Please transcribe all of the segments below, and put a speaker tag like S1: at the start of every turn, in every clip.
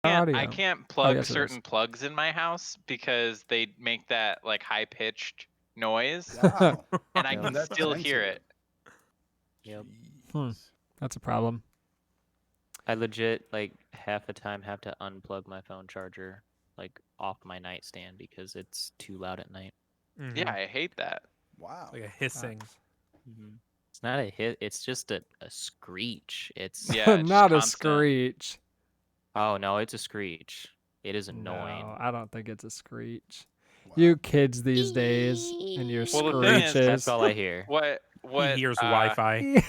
S1: I can't plug
S2: yes, it is.
S1: certain plugs in my house because they make that like high pitched noise,
S3: Wow.
S1: and I
S4: Yeah.
S1: can
S3: That's
S1: still hear
S3: sensitive.
S1: it.
S4: Yep.
S3: Jeez.
S2: That's a problem.
S4: I legit like half the time have to unplug my phone charger like off my nightstand because it's too loud at night.
S1: Yeah, I hate that.
S3: Wow.
S5: Like a hissing.
S4: It's not a hit. It's just a screech. It's
S1: Yeah, it's
S2: Not a
S1: constant.
S2: screech.
S4: Oh no, it's a screech. It is annoying.
S2: No, I don't think it's a screech.
S3: Wow.
S2: You kids these days and your
S1: Well, the thing is,
S2: screeches.
S4: That's all I hear.
S1: What
S5: He hears Wi-Fi.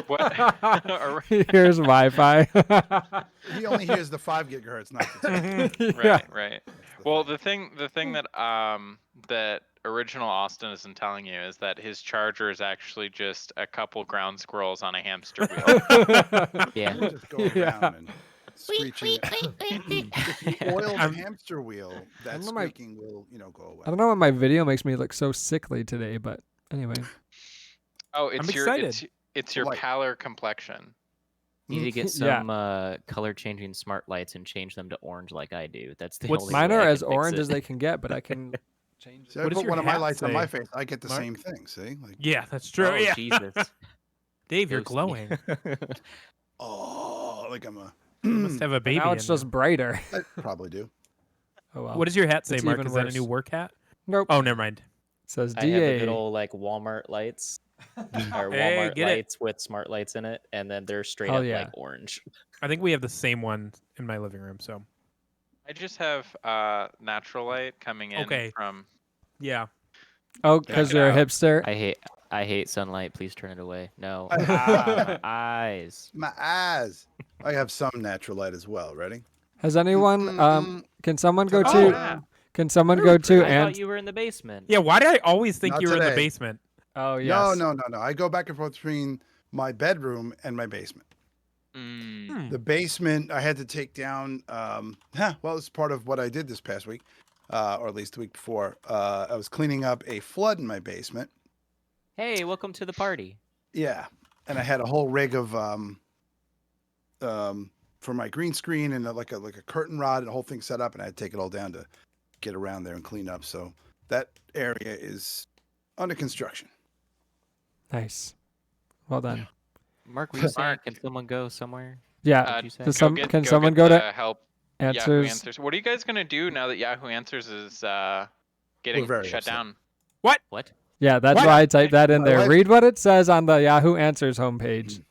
S1: What?
S2: Here's Wi-Fi.
S3: He only hears the 5 gigahertz, not the 10.
S2: Yeah.
S1: Right. Well, the thing that that original Austin isn't telling you is that his charger is actually just a couple ground squirrels on a hamster wheel.
S4: Yeah.
S3: You just go around and screeching. If you oil the hamster wheel, that
S2: know my-
S3: squeaking will, go away.
S2: I don't know why my video makes me look so sickly today, but anyway.
S1: Oh, it's
S5: I'm excited.
S1: it's your
S3: Like-
S1: pallor complexion.
S4: You need to get
S2: Yeah.
S4: some color changing smart lights and change them to orange like I do. That's the
S5: What's-
S4: only
S2: Mine
S4: way
S2: are
S4: I
S2: as
S4: can fix
S2: orange
S4: it.
S2: as they can get, but I can change
S3: See,
S2: it.
S3: I
S5: What does
S3: put
S5: your
S3: one of my
S5: hat
S3: lights on my
S5: say?
S3: face. I get the
S5: Mark?
S3: same thing. See, like,
S5: Yeah, that's true.
S4: Oh,
S5: yeah.
S4: Jesus.
S5: Dave, you're
S4: Roast me.
S5: glowing.
S3: oh, like I'm a.
S5: You must have a baby.
S2: Now it's
S5: in
S2: just brighter.
S3: I probably do.
S2: Oh well.
S5: What does your hat say,
S2: It's
S5: Mark?
S2: even
S5: Is that a
S2: worse.
S5: new work hat?
S2: Nope.
S5: Oh, never mind.
S2: It says
S4: I have the
S2: DA.
S4: good old like Walmart lights or
S5: Hey,
S4: Walmart
S5: get it.
S4: lights with smart lights in it, and then they're straight
S2: Oh,
S4: up
S2: yeah.
S4: like orange.
S5: I think we have the same one in my living room. So
S1: I just have natural light coming in
S5: Okay.
S1: from.
S5: yeah,
S2: Oh,
S1: Check
S2: because
S1: it
S2: you're a
S1: out.
S2: hipster.
S4: I hate sunlight. Please turn it away. No.
S3: I-
S4: My eyes.
S3: My eyes. I have some natural light as well. Ready?
S2: Has anyone? Can someone go
S3: Oh,
S2: to?
S1: yeah.
S2: Can someone go to?
S4: I
S2: And
S4: thought you were in the basement.
S5: yeah. Why did I always think
S3: Not
S5: you were in the
S3: today.
S5: basement?
S2: oh yes.
S3: No. I go back and forth between my bedroom and my basement.
S1: Mm.
S3: The basement I had to take down. Well, it's part of what I did this past week, or at least the week before. I was cleaning up a flood in my basement.
S4: Hey, welcome to the party.
S3: Yeah, and I had a whole rig of for my green screen and like a curtain rod and the whole thing set up, and I had to take it all down to get around there and clean up. So that area is under construction.
S2: Nice. Well done.
S4: Mark, were you saying,
S1: Mark.
S4: can someone go somewhere?
S2: Yeah.
S4: What'd you say?
S2: Does
S1: Go
S2: can
S1: get
S2: someone go
S1: the
S2: to
S1: help
S2: answers?
S1: Yahoo Answers? What are you guys gonna do now that Yahoo Answers is getting
S3: very
S1: shut
S3: upset.
S1: down?
S4: What?
S2: Yeah, that's
S5: What?
S2: why I typed that in
S3: My
S2: there.
S3: wife-
S2: Read what it says on the Yahoo Answers homepage.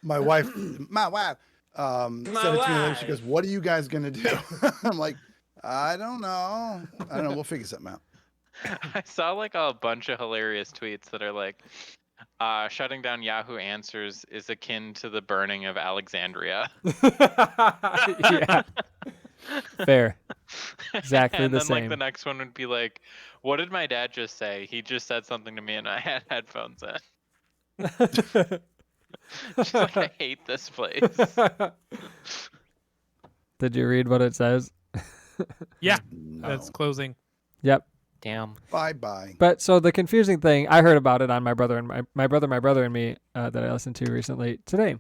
S3: My wife said it to me later. She goes, "What are you guys gonna do?" I'm like, I don't know. We'll figure something out.
S1: I saw like a bunch of hilarious tweets that are like, shutting down Yahoo Answers is akin to the burning of Alexandria.
S2: Yeah. Fair. Exactly
S1: and
S2: the
S1: then like the
S2: same.
S1: next one would be like, what did my dad just say? He just said something to me and I had headphones in. Just like, I hate this place.
S2: Did you read what it says?
S5: Yeah,
S3: No.
S5: that's closing.
S2: Yep.
S4: Damn.
S3: Bye.
S2: But so the confusing thing, I heard about it on my brother and my brother and me that I listened to recently today.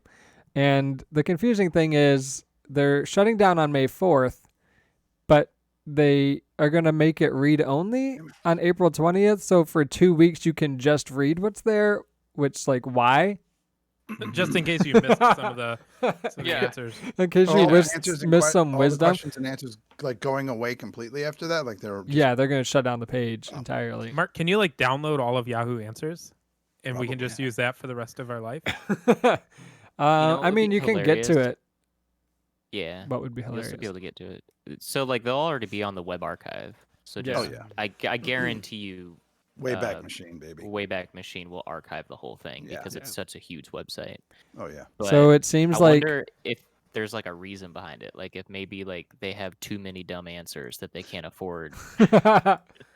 S2: And the confusing thing is they're shutting down on May 4th, but they are going to make it read only on April 20th. So for 2 weeks, you can just read what's there, which like, why?
S5: Just in case you missed some of the
S1: Yeah.
S5: answers.
S2: In case you miss some
S3: all the
S2: wisdom.
S3: questions and answers like going away completely after that. Like they're just,
S2: Yeah, they're going to shut down the page entirely.
S5: Mark, can you like download all of Yahoo Answers, and we can
S3: Probably.
S5: just use that for the rest of our life?
S4: what
S2: I
S4: would
S2: mean,
S4: be
S2: you can get to
S4: hilarious?
S2: it.
S4: Yeah.
S2: What would be
S4: You'll
S2: hilarious?
S4: still be able to get to it. So like they'll already be on the web archive. So
S2: Yeah.
S4: just
S3: Oh, yeah.
S4: I guarantee you
S3: Wayback Machine, baby.
S4: Wayback Machine will archive the whole thing
S3: Yeah.
S4: because it's such a huge website.
S3: Oh yeah.
S4: But
S2: So it seems
S4: I
S2: like
S4: wonder if there's like a reason behind it. Like if maybe like they have too many dumb answers that they can't afford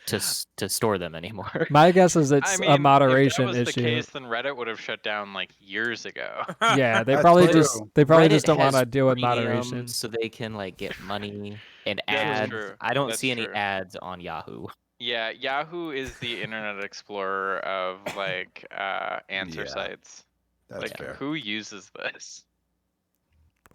S4: to store them anymore.
S2: my guess is it's
S1: I mean,
S2: a moderation
S1: if that was
S2: issue.
S1: the case, then Reddit would have shut down like years ago.
S2: Yeah, they
S3: That's
S2: probably
S3: true.
S2: just
S4: Reddit
S2: don't want
S4: has
S2: to deal with
S4: freemium
S2: moderation.
S4: so they can like get money and
S1: That's
S4: ads.
S1: true.
S4: I don't
S1: That's
S4: see any
S1: true.
S4: ads on Yahoo.
S1: Yeah, Yahoo is the Internet Explorer of like answer
S3: Yeah.
S1: sites.
S3: That's
S1: Like,
S3: fair.
S1: who uses this?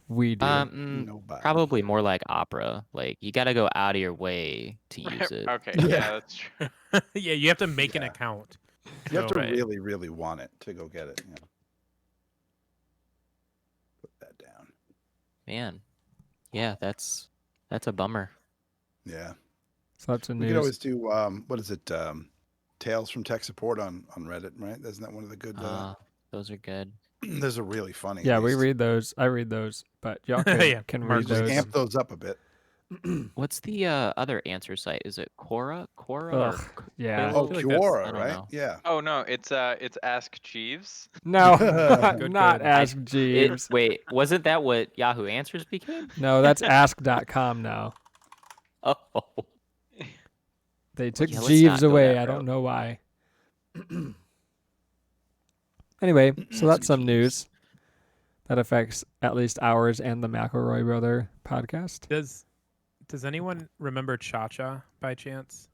S2: We do.
S3: Nobody.
S4: Probably more like opera. Like you got to go out of your way to use it.
S1: Okay,
S3: Yeah.
S1: yeah, that's true.
S5: Yeah, you have to make an
S3: Yeah.
S5: account.
S3: You have to
S5: So-
S1: Right.
S3: really, really want it to go get it. Yeah. Put that down.
S4: Man, yeah, that's a bummer.
S3: Yeah.
S2: So that's a
S3: We
S2: news.
S3: could always do what is it? Tales from Tech Support on Reddit, right? Isn't that one of the good?
S4: Those are good.
S3: Those are really funny.
S2: Yeah,
S3: at
S2: we
S3: least.
S2: read those. I read those, but y'all can,
S5: Yeah,
S2: can
S5: Mark
S2: read
S3: Just
S5: reads
S2: those.
S3: amp those up a bit.
S4: What's the other answer site? Is it Quora? Quora?
S2: Ugh, yeah.
S3: Oh,
S5: feel like that's-
S3: Quora,
S4: I don't
S3: right?
S4: know.
S3: Yeah.
S1: Oh no, it's Ask Jeeves.
S2: No,
S5: Good,
S2: not
S5: good.
S2: Ask Jeeves.
S4: Wait, wasn't that what Yahoo Answers became?
S2: No, that's ask.com now.
S4: Oh,
S2: They took
S4: Yeah, let's
S2: Jeeves
S4: not go
S2: away.
S4: that
S2: I don't
S4: route.
S2: know why. Anyway, so that's some news that affects at least ours and the McElroy Brother podcast.
S5: Does anyone remember Cha Cha by chance?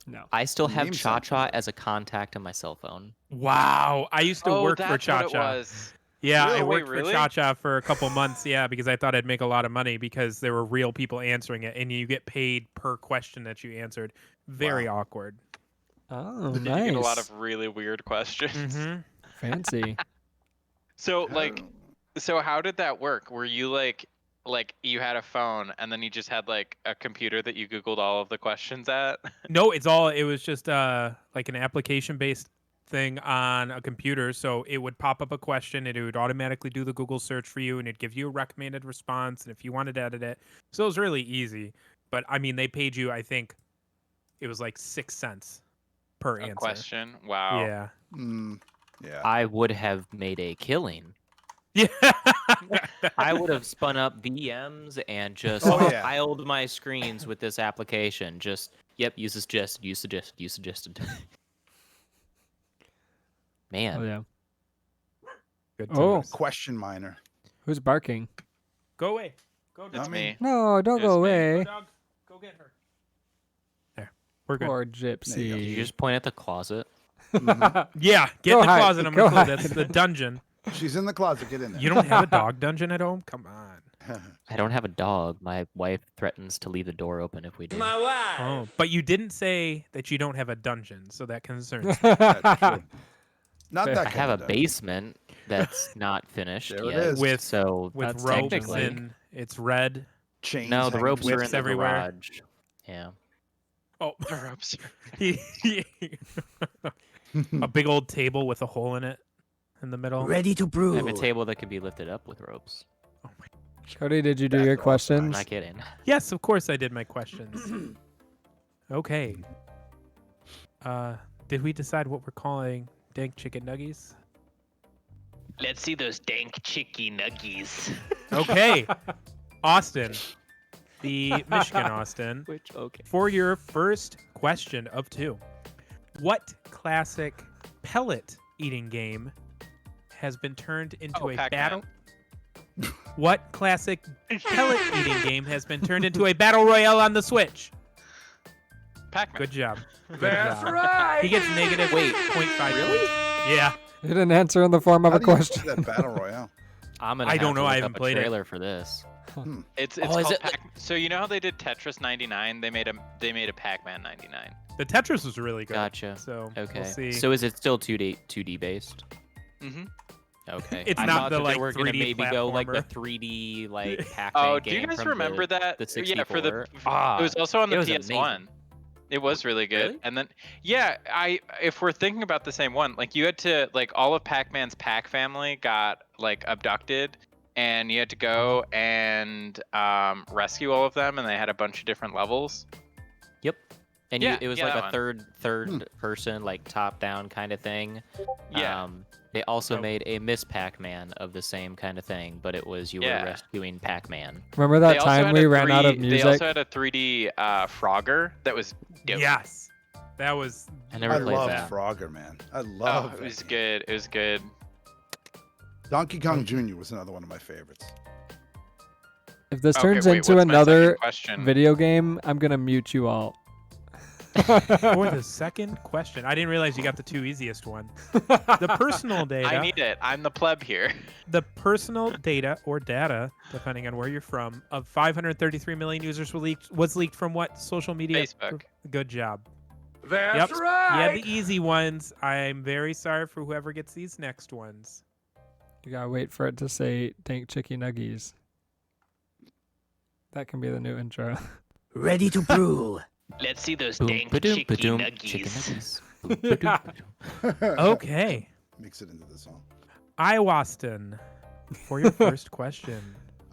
S2: No.
S4: I still
S3: The
S4: have
S3: name
S4: Cha
S3: sounds
S4: Cha
S3: familiar.
S4: as a contact on my cell phone.
S5: Wow, I used to
S1: Oh,
S5: work for
S1: that's
S5: Cha
S1: what it
S5: Cha.
S1: was.
S5: Yeah,
S1: Really?
S5: I
S1: Wait,
S5: worked for
S1: really?
S5: Cha Cha for a couple months. Yeah, because I thought I'd make a lot of money because there were real people answering it, and you get paid per question that you answered. Very awkward.
S2: Oh,
S1: You
S2: nice.
S1: get a lot of really weird questions.
S5: Mm-hmm.
S2: Fancy.
S1: So like, so how did that work? Were you like you had a phone and then you just had like a computer that you Googled all of the questions at?
S5: No, it was just like an application based thing on a computer. So it would pop up a question and it would automatically do the Google search for you and it'd give you a recommended response and if you wanted to edit it. So it was really easy. But I mean they paid you, I think it was like 6 cents per
S1: A
S5: answer.
S1: question? Wow.
S5: Yeah.
S3: Yeah.
S4: I would have made a killing.
S5: Yeah.
S4: I would have spun up VMs and just
S3: Oh, yeah.
S4: piled my screens with this application. Just, yep, you suggested. Man,
S2: Oh, yeah.
S5: Good
S2: Oh.
S5: times.
S3: Question miner.
S2: Who's barking?
S5: Go away. Go
S1: It's
S5: dog.
S1: me.
S2: No, don't
S1: It was
S2: go
S1: me.
S5: Go
S2: away.
S5: dog. Go get her. There. We're good.
S2: Poor
S3: There you go.
S4: you
S2: gypsy.
S4: just point at the closet.
S5: Yeah, get
S2: Go
S5: in the
S2: hide.
S5: closet. I'm
S2: Go
S5: gonna close.
S2: hide.
S5: That's the dungeon.
S3: She's in the closet. Get in there.
S5: You don't have a dog dungeon at home? Come on.
S4: I don't have a dog. My wife threatens to leave the door open if we do.
S5: Oh, but you didn't say that you don't have a dungeon, so that concerns me.
S3: That's true. Not
S2: Fair.
S3: that
S4: I
S3: kind
S4: have a
S3: of dungeon.
S4: basement that's not finished
S3: There it
S4: yet.
S3: is.
S5: With-
S4: So
S5: with
S2: That's
S5: ropes
S4: technically-
S5: and it's red.
S3: Chains
S4: no, the
S3: hanging
S4: ropes
S3: from
S4: are
S3: it.
S4: in the
S5: everywhere.
S4: garage. Yeah.
S5: Oh,
S1: The ropes.
S5: a big old table with a hole in it in the middle.
S6: Ready to
S4: I
S6: brew.
S4: have a table that can be lifted up with ropes.
S5: Oh my.
S2: Cody, did you do
S3: That's
S2: your
S3: awesome.
S4: I'm
S2: questions?
S4: not kidding.
S5: Yes, of course I did my questions. Okay. Did we decide what we're calling dank chicken nuggies?
S1: Let's see those dank chicky nuggies.
S5: Okay. Austin, the Michigan Austin,
S4: Which okay.
S5: for your first question of 2. What classic pellet eating game has been turned into a
S1: Pac-Man.
S5: battle? What classic pellet eating game has been turned into a battle royale on the Switch?
S1: Pac-Man.
S5: Good job. Good
S6: That's
S5: job.
S6: right.
S5: He gets negative
S4: Wait,
S5: 0.5
S4: really?
S5: points. Yeah.
S2: You didn't answer in the form of
S3: How
S2: a
S3: do you
S2: question.
S3: play that battle royale?
S4: I'm gonna
S5: I
S4: have
S5: don't
S4: to
S5: know, I
S4: look
S5: haven't
S4: up a
S5: played it.
S4: trailer for this.
S1: It's
S4: Oh, is
S1: called
S4: it
S1: Pac. So you know how they did Tetris 99? They made a Pac-Man 99.
S5: The Tetris was really good.
S4: Gotcha.
S5: So
S4: Okay.
S5: we'll see.
S4: So is it still 2D based?
S1: Mm-hmm.
S4: Okay.
S5: It's
S4: I
S5: not
S4: thought
S5: the,
S4: that
S5: like,
S4: they were gonna
S5: 3D
S4: maybe go like the
S5: platformer.
S4: 3D like Pac-Man
S1: Oh,
S4: game
S1: do you guys
S4: from
S1: remember that?
S4: the
S1: Yeah, for the.
S4: 64? Ah,
S1: It was also on
S4: it
S1: the
S4: was
S1: PS1.
S4: amazing.
S1: It was really good.
S4: Really?
S1: And then yeah, if we're thinking about the same one, like you had to like all of Pac-Man's Pac family got like abducted and you had to go and rescue all of them and they had a bunch of different levels.
S4: Yep. And
S1: Yeah,
S4: it was
S1: yeah,
S4: like
S1: that
S4: a
S1: one.
S4: third person, like top down kind of thing.
S1: Yeah.
S4: They also
S5: Oh.
S4: made a Miss Pac-Man of the same kind of thing, but it was you
S1: Yeah.
S4: were rescuing Pac-Man.
S2: Remember
S1: They
S2: that
S1: also
S2: time
S1: had
S2: we
S1: a
S2: ran out of
S1: 3D They
S2: music?
S1: also had a 3D Frogger that was dope.
S5: Yes. That was
S4: I never
S3: I
S4: played
S3: love
S4: that.
S3: Frogger, man. I
S1: Oh,
S3: love
S1: it was
S3: that.
S1: good. It was good.
S3: Donkey Kong Jr. was another one of my favorites.
S2: If this
S1: Okay,
S2: turns
S1: wait,
S2: into
S1: what's my
S2: another
S1: second question?
S2: video game, I'm gonna mute you all.
S5: For the second question, I didn't realize you got the two easiest ones. The personal data.
S1: I need it. I'm the pleb here.
S5: The personal data or data, depending on where you're from, of 533 million users was leaked from what social media?
S1: Facebook.
S5: Good job.
S6: That's
S5: Yep.
S6: right.
S5: Yeah, the easy ones. I'm very sorry for whoever gets these next ones.
S2: You gotta wait for it to say dank chicky nuggies. That can be the new intro.
S6: Ready to brew.
S1: Let's see those
S4: Boom,
S1: dank
S4: ba-doom,
S1: chicky
S4: ba-doom,
S1: nuggies.
S4: chicken nuggies. Boom, ba-doom, ba-doom.
S5: Okay.
S3: Mix it into the song.
S5: Iwaston, for your first question.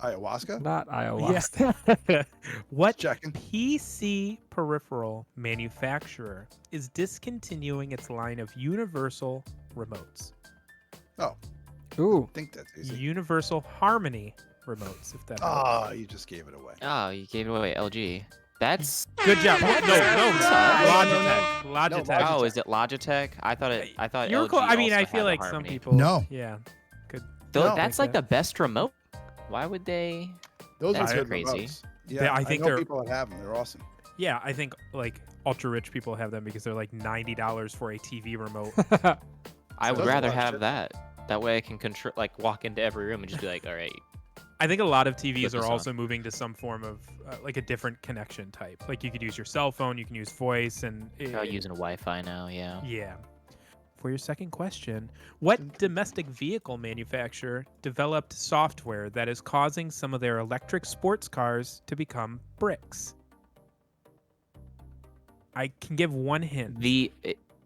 S3: Ayahuasca?
S2: Not ayahuasca.
S5: Yeah. What
S3: Checking.
S5: PC peripheral manufacturer is discontinuing its line of universal remotes?
S2: Ooh.
S3: I think that's easy.
S5: Universal Harmony remotes, if that helps.
S3: Ah, you just gave it away.
S4: Oh, you gave it away, LG. That's.
S5: Good job. No,
S3: Logitech.
S5: Logitech.
S3: No,
S4: Oh, is it Logitech? I thought
S5: You're
S4: LG
S5: cool. I mean,
S4: also
S5: I feel
S4: had the
S5: like some
S4: Harmony.
S5: people.
S7: No.
S5: Yeah. Could.
S4: Though
S3: No.
S4: that's like the best remote. Why would they?
S3: Those
S4: That's
S3: are good
S4: crazy.
S3: remotes. Yeah,
S5: I think
S3: know
S5: they're-
S3: people that have them. They're awesome.
S5: Yeah, I think like ultra rich people have them because they're like $90 for a TV remote.
S4: I would
S3: Those are
S4: rather
S3: a lot of
S4: have
S3: shit.
S4: that. That way I can control, like, walk into every room and just be like, all right.
S5: I think a lot of TVs
S4: Flip
S5: are
S4: this
S5: also moving to some form of like a different connection type. Like you could use your cell phone, you can use voice, and
S4: They're all using Wi-Fi now. Yeah.
S5: yeah. For your second question, what domestic vehicle manufacturer developed software that is causing some of their electric sports cars to become bricks? I can give one hint.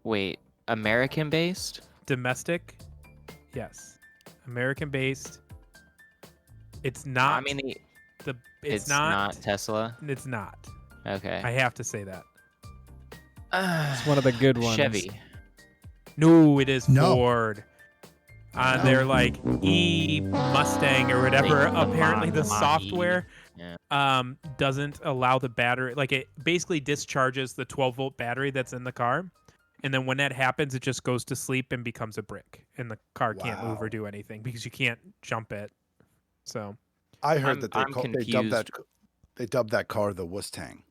S4: Wait, American based?
S5: Domestic, yes. American based. It's not.
S4: I mean,
S5: it's
S4: it's not
S5: not.
S4: Tesla.
S5: It's not.
S4: Okay.
S5: I have to say that.
S2: It's one of the good ones.
S4: Chevy.
S5: No, it is
S7: No.
S5: Ford. On
S3: No.
S5: their like Mustang or whatever.
S4: The
S5: Apparently, the
S4: Mach-E.
S5: software
S4: Yeah.
S5: doesn't allow the battery. Like it basically discharges the 12-volt battery that's in the car, and then when that happens, it just goes to sleep and becomes a brick, and the car can't move
S3: Wow.
S5: or do anything because you can't jump it. So,
S3: I heard
S4: I'm-
S3: that
S4: I'm
S3: they dubbed that car the Mustang.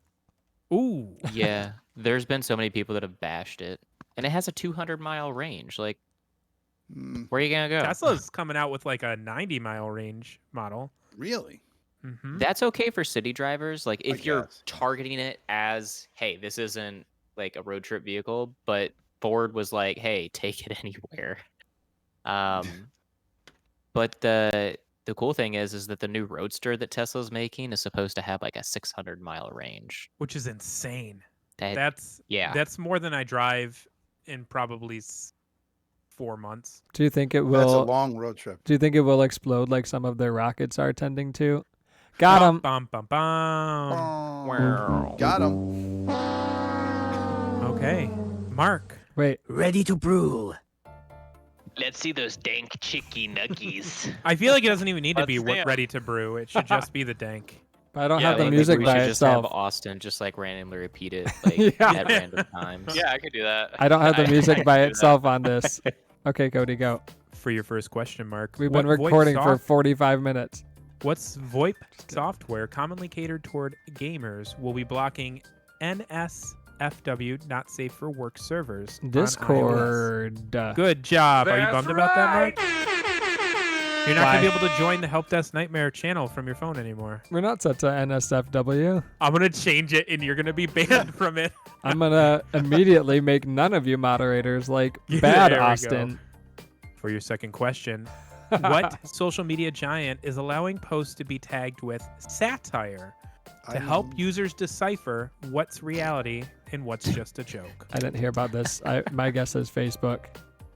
S5: ooh,
S4: Yeah. There's been so many people that have bashed it, and it has a 200-mile range. Like,
S3: Mm,
S4: where are you gonna go?
S5: Tesla's coming out with like a 90-mile range model.
S3: really?
S5: Mm-hmm.
S4: That's okay for city drivers. Like, if you're
S3: guess.
S4: targeting it as, hey, this isn't like a road trip vehicle, but Ford was like, hey, take it anywhere. But the cool thing is that the new Roadster that Tesla's making is supposed to have like a 600-mile range.
S5: Which is insane.
S4: That,
S5: That's
S4: yeah.
S5: That's more than I drive in probably 4 months.
S2: Do you think it
S3: That's a
S2: will?
S3: long road trip.
S2: Do you think it will explode like some of their rockets are tending to? Got him.
S5: Bum, bum, bum.
S3: Oh, got him.
S5: Okay, Mark.
S2: Wait.
S6: Ready to brew.
S1: Let's see those dank chicky nuggies.
S5: I feel like it doesn't even need to be
S1: Let's see 'em.
S5: ready to brew. It should just be the dank.
S2: But I don't
S1: Yeah,
S2: have the
S1: like,
S2: music
S4: we
S2: by
S4: should just have
S2: itself.
S4: Austin just like randomly repeat it like
S2: Yeah.
S4: at random times.
S1: Yeah, I could do that.
S2: I don't have the
S1: I
S2: music
S1: could
S2: by
S1: do that.
S2: itself on this. Okay, Cody, go.
S5: For your first question, Mark.
S2: We've
S5: what
S2: been
S5: VoIP
S2: recording for
S5: soft-
S2: 45 minutes.
S5: What's VoIP software commonly catered toward gamers will be blocking NSFW, not safe for work servers. on iOS?
S2: Discord.
S5: Good job. Are you
S6: That's
S5: bummed about that, Mark? You're not
S2: Why?
S5: gonna be able to join the Helpdesk Nightmare channel from your phone anymore.
S2: We're not set to NSFW.
S5: I'm gonna change it, and you're gonna be banned from it.
S2: I'm gonna immediately make none of you moderators like
S5: Yeah,
S2: bad
S5: there we go.
S2: Austin.
S5: For your second question, what social media giant is allowing posts to be tagged with satire to help users decipher what's reality and what's just a joke?
S2: I didn't hear about this. My guess is Facebook.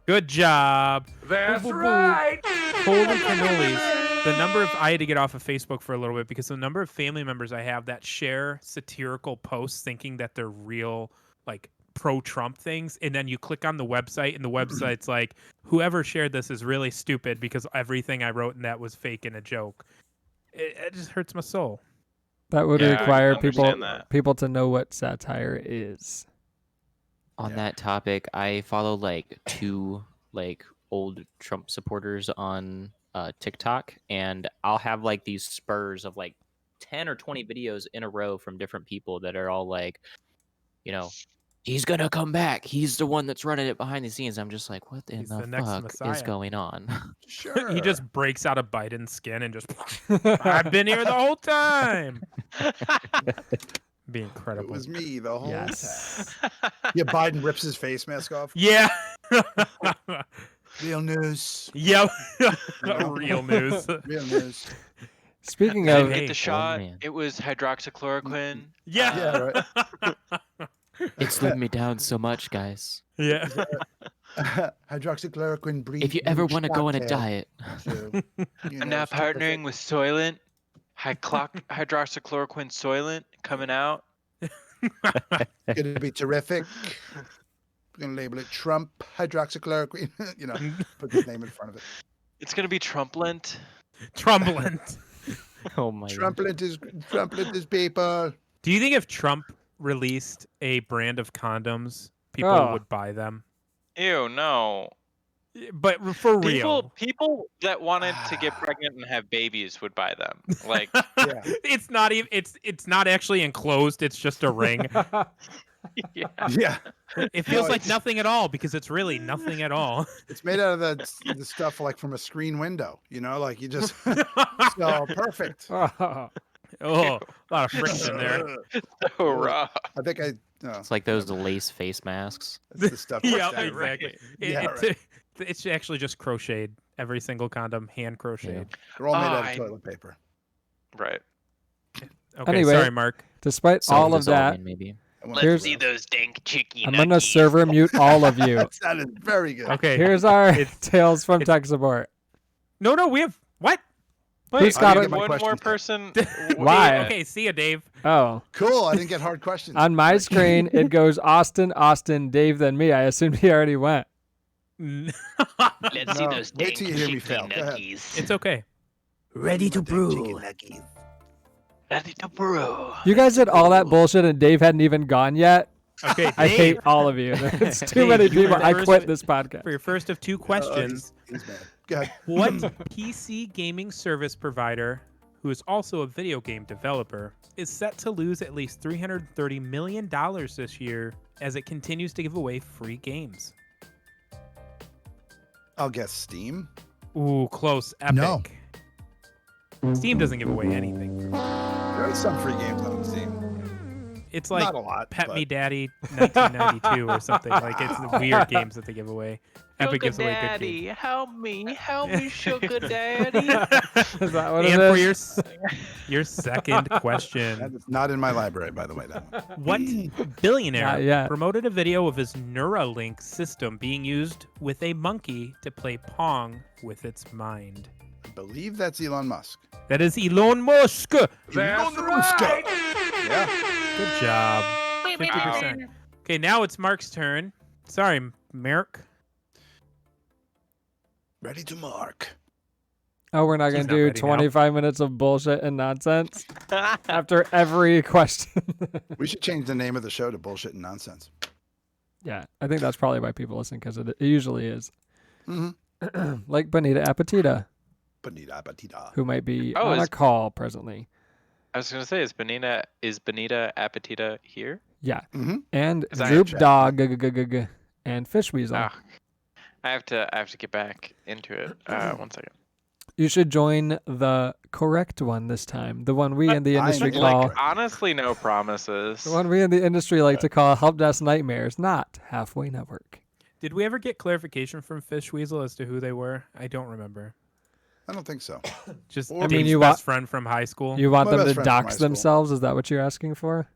S5: Good job.
S6: That's
S5: Boo, boo, boo.
S6: right.
S5: Holy cannolis. The number of I had to get off of Facebook for a little bit because the number of family members I have that share satirical posts thinking that they're real, like pro-Trump things, and then you click on the website and the website's like, whoever shared this is really stupid because everything I wrote in that was fake and a joke. It just hurts my soul.
S2: That would
S1: Yeah, I
S2: require
S1: can understand that.
S2: people to know what satire is.
S4: On
S3: Yeah.
S4: that topic, I follow like 2 like old Trump supporters on TikTok, and I'll have like these spurs of like 10 or 20 videos in a row from different people that are all like, you know, he's gonna come back. He's the one that's running it behind the scenes. I'm just like, what in
S5: He's
S4: the
S5: the next
S4: fuck is
S5: Messiah.
S4: going on?
S3: Sure.
S5: He just breaks out of Biden's skin and just, I've been here the whole time. Be
S3: It
S5: incredible.
S3: was me the whole
S2: Yes.
S3: time. Yeah, Biden rips his face mask off.
S5: Yeah.
S3: Real news.
S5: Yep.
S3: know?
S5: Real news.
S3: Real news.
S2: Speaking
S1: Didn't
S2: of,
S1: get
S5: Hey.
S1: the shot.
S4: man.
S1: It was hydroxychloroquine.
S5: Yeah.
S3: Yeah, right.
S4: It slowed me down so much, guys.
S5: Yeah.
S3: Hydroxychloroquine breathe.
S4: If you ever want to go on a diet,
S3: So,
S1: I'm now partnering with Soylent. Hydroxychloroquine Soylent coming out.
S3: Gonna be terrific. We're gonna label it Trump hydroxychloroquine. Put his name in front of it.
S1: It's gonna be Trumplent.
S5: Trumplant.
S4: oh my god.
S3: Trumplet is people.
S5: Do you think if Trump released a brand of condoms, people
S2: Oh.
S5: would buy them?
S1: Ew, no.
S5: But for real.
S1: People that wanted to get pregnant and have babies would buy them. Like,
S3: Yeah.
S5: It's not even it's not actually enclosed, it's just a ring.
S1: yeah.
S3: Yeah.
S5: It feels
S3: No,
S5: like
S3: it's-
S5: nothing at all because it's really nothing at all.
S3: It's made out of the stuff like from a screen window. Like you just so perfect.
S5: Oh, a lot of friction there.
S1: So raw.
S3: I think
S4: It's like those lace face masks.
S3: that's the stuff.
S5: Yeah,
S3: that's
S5: exactly.
S3: Yeah, right.
S5: It's actually just crocheted. Every single condom hand crocheted.
S3: They're all made out of
S1: I-
S3: toilet paper.
S1: Right.
S5: Okay,
S2: Anyway.
S5: sorry, Mark.
S2: despite all of that,
S4: Self-dissolving, maybe.
S3: I want
S2: Here's-
S3: to-
S1: see those dank chicky
S2: I'm gonna server mute all of you.
S3: That sounded very good.
S5: Okay.
S2: Here's our
S5: It's-
S2: tales from tech support.
S5: No, we have what?
S2: Who's
S3: I
S2: got
S3: didn't
S2: it?
S3: get my
S1: One more
S3: questions
S1: person.
S2: Why?
S5: Okay, see ya, Dave.
S2: Oh,
S3: Cool. I didn't get hard questions.
S2: on my screen it goes Austin, Dave, then me. I assumed he already went.
S1: Let's
S3: No, wait till you hear me fail. Go ahead.
S5: It's okay.
S6: Ready to brew.
S1: Ready to brew.
S2: You guys did all that bullshit and Dave hadn't even gone yet.
S5: Okay,
S2: I
S5: Dave,
S2: hate all of you. It's too
S5: Dave,
S2: many
S5: you were
S2: people.
S5: the
S2: I
S5: first-
S2: quit this podcast.
S5: for your first of two questions.
S3: He's mad. Go ahead.
S5: What PC gaming service provider, who is also a video game developer, is set to lose at least $330 million this year as it continues to give away free games?
S3: I'll guess Steam.
S5: Ooh, close. Epic.
S3: No.
S5: Steam doesn't give away anything.
S3: There are some free games on Steam.
S5: It's like
S3: Not a lot.
S5: Pet
S3: but
S5: Me Daddy 1992 or something. Like it's the weird games that they give away. Epic gives away good games.
S1: help me, sugar daddy.
S2: Is that what
S5: And
S2: it
S5: for
S2: is?
S5: your second
S3: That
S5: question,
S3: is not in my library, by the way. That one.
S5: what
S2: Not
S5: billionaire
S2: yet.
S5: promoted a video of his Neuralink system being used with a monkey to play Pong with its mind?
S3: I believe that's Elon Musk.
S5: That is Elon Musk.
S3: Elon Musk. Yeah.
S5: Good job. 50%. Okay, now it's Mark's turn. Sorry, Merrick.
S3: Ready to mark.
S2: Oh, we're not
S5: He's
S2: gonna
S5: not
S2: do
S5: ready now.
S2: 25 minutes of bullshit and nonsense after every question.
S3: We should change the name of the show to Bullshit and Nonsense.
S2: Yeah, I think that's probably why people listen because it usually is.
S3: Mm-hmm.
S2: Like Bonita Apatita,
S3: Bonita Batida.
S2: who might be
S1: Oh,
S2: on a
S1: is-
S2: call presently.
S1: I was gonna say, is Benita Apatita here?
S2: Yeah,
S3: Mm-hmm.
S2: and
S1: 'Cause I
S2: Droop
S3: checked.
S2: Dog and Fish Weasel.
S1: Ah, I have to get back into it. 1 second.
S2: You should join the correct one this time. The one we in the
S3: I
S2: industry
S3: know.
S2: call.
S1: Like, honestly, no promises.
S2: The one we in the industry like to call Helpdesk Nightmares, not Halfway Network.
S5: Did we ever get clarification from Fish Weasel as to who they were? I don't remember.
S3: I don't think so.
S5: Just
S3: I mean,
S5: Dave's
S2: you
S5: best
S2: wa-
S5: friend from high school.
S2: You want
S3: My
S2: them
S3: best
S2: to
S3: friend from high
S2: dox
S3: school.
S2: themselves? Is that what you're asking for?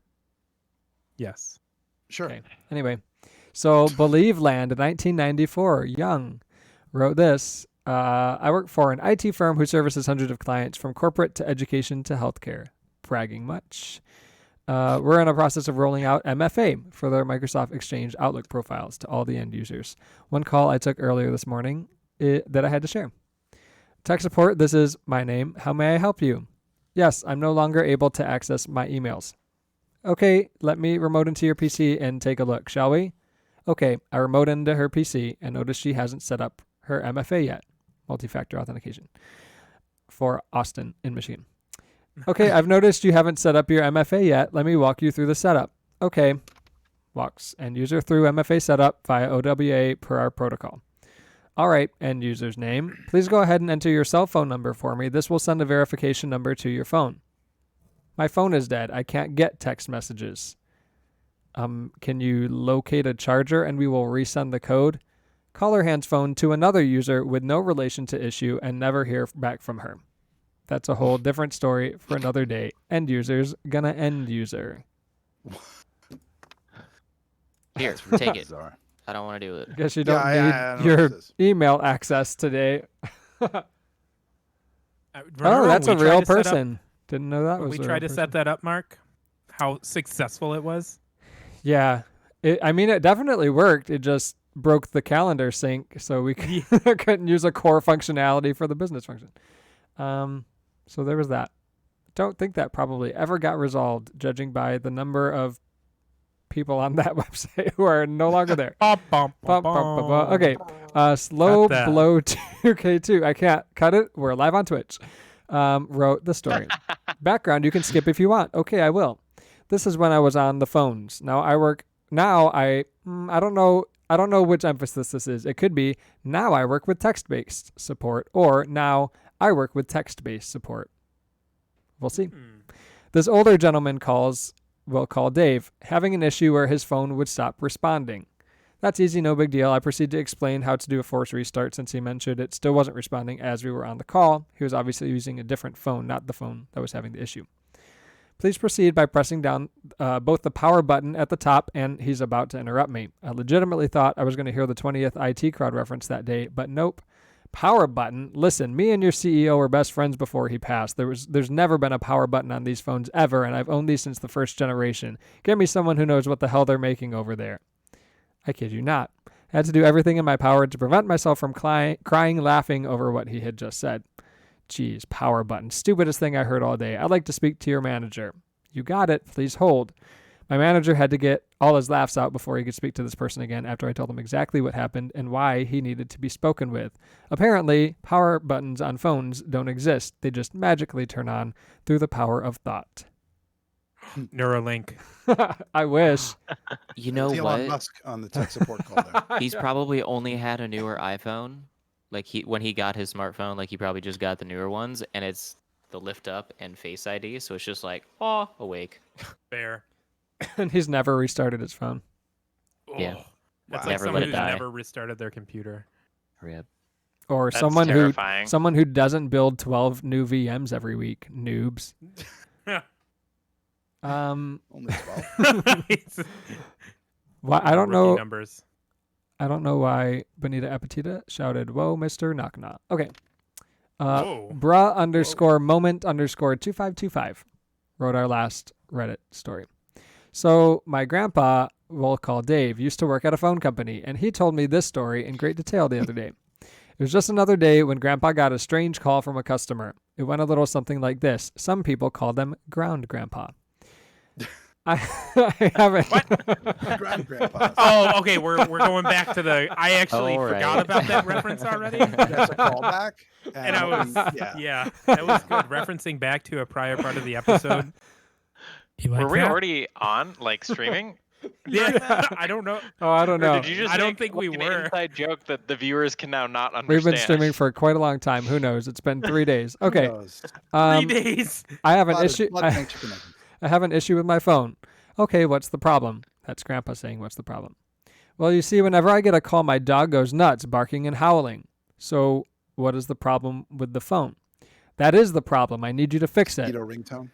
S5: Yes.
S3: Sure.
S2: Okay. Anyway, so Believe Land in 1994, Young wrote this. I work for an IT firm who services hundreds of clients from corporate to education to healthcare. Bragging much. We're in a process of rolling out MFA for their Microsoft Exchange Outlook profiles to all the end users. One call I took earlier this morning that I had to share. Tech support, this is my name. How may I help you? Yes, I'm no longer able to access my emails. Okay, let me remote into your PC and take a look, shall we? Okay, I remote into her PC and notice she hasn't set up her MFA yet, multi-factor authentication, for Austin in Michigan. Okay, I've noticed you haven't set up your MFA yet. Let me walk you through the setup. Okay, walks end user through MFA setup via OWA per our protocol. All right, end user's name. Please go ahead and enter your cell phone number for me. This will send a verification number to your phone. My phone is dead. I can't get text messages. Can you locate a charger and we will resend the code? Caller hands phone to another user with no relation to issue and never hear back from her. That's a whole different story for another day. End user's gonna end user.
S4: Here,
S3: That's really
S4: take it.
S3: bizarre.
S4: I don't want to do it.
S2: Guess you don't
S3: I
S2: need
S3: don't know
S2: your
S3: what this is.
S2: email access today.
S5: Remember
S2: Oh,
S5: when
S2: that's
S5: we
S2: a
S5: tried
S2: real
S5: to set up-
S2: person. Didn't know that
S5: when
S2: was
S5: we
S2: a
S5: tried
S2: real
S5: to set that up, Mark. How successful it was.
S2: Yeah. It definitely worked. It just broke the calendar sync, so we couldn't use a core functionality for the business function. So there was that. Don't think that probably ever got resolved, judging by the number of people on that website who are no longer there.
S5: Bum, bum,
S2: Bum,
S5: bum,
S2: bum, bum, bum.
S5: bum.
S2: Okay. Slow
S5: Cut that.
S2: Blow 2K2. I can't cut it. We're live on Twitch. Wrote the story. Background you can skip if you want. Okay, I will. This is when I was on the phones. I don't know which emphasis this is. It could be now I work with text-based support or now I work with text-based support. We'll see. This older gentleman will call Dave, having an issue where his phone would stop responding. That's easy, no big deal. I proceed to explain how to do a force restart since he mentioned it still wasn't responding as we were on the call. He was obviously using a different phone, not the phone that was having the issue. Please proceed by pressing down both the power button at the top, and he's about to interrupt me. I legitimately thought I was going to hear the 20th IT crowd reference that day, but nope. Power button. Listen, me and your CEO were best friends before he passed. There's never been a power button on these phones ever, and I've owned these since the first generation. Get me someone who knows what the hell they're making over there. I kid you not. I had to do everything in my power to prevent myself from crying laughing over what he had just said. Geez, power button. Stupidest thing I heard all day. I'd like to speak to your manager. You got it. Please hold. My manager had to get all his laughs out before he could speak to this person again after I told him exactly what happened and why he needed to be spoken with. Apparently, power buttons on phones don't exist. They just magically turn on through the power of thought.
S5: Neuralink.
S2: I wish.
S4: You know
S3: It's
S4: what?
S3: Elon Musk on the tech support call there.
S4: He's probably only had a newer iPhone. Like when he got his smartphone, like he probably just got the newer ones, and it's the lift up and Face ID, so it's just like, oh, awake.
S5: Fair.
S2: And he's never restarted his phone.
S4: Yeah.
S5: Oh, that's
S3: Wow.
S5: like
S4: Never
S5: someone
S4: let it
S5: who's
S4: die.
S5: never restarted their computer.
S4: Rip.
S2: Or
S1: That's
S2: someone
S1: terrifying.
S2: who doesn't build 12 new VMs every week. Noobs.
S3: Only 12.
S2: Why I don't
S5: Rookie
S2: know.
S5: Numbers.
S2: I don't know why Bonita Apatita shouted, "Whoa, Mr. Knock Knock." Okay.
S5: Whoa.
S2: Bra underscore moment underscore 2525 wrote our last Reddit story. So my grandpa, we'll call Dave, used to work at a phone company, and he told me this story in great detail the other day. It was just another day when Grandpa got a strange call from a customer. It went a little something like this. Some people call them ground grandpa. I haven't.
S3: Grandpas.
S5: Oh, okay. We're going back to the. I actually
S4: All right.
S5: forgot about that reference already.
S3: That's a callback.
S5: And I was, yeah, that was good. Referencing back to a prior part of the episode.
S6: You like
S1: Were we
S6: that?
S1: already on, like, streaming?
S5: Yeah, I don't know.
S2: Oh, I don't
S1: Or
S2: know.
S1: did you just
S5: I don't
S1: make,
S5: think we
S1: like,
S5: were.
S1: an inside joke that the viewers can now not understand?
S2: We've been streaming for quite a long time. Who knows? It's been 3 days. Okay.
S5: 3 days.
S2: I have an issue.
S3: Lot of thanks for connecting.
S2: I have an issue with my phone. Okay, what's the problem? That's Grandpa saying, what's the problem? Well, you see, whenever I get a call, my dog goes nuts, barking and howling. So what is the problem with the phone? That is the problem. I need you to fix it.
S3: Keto ringtone.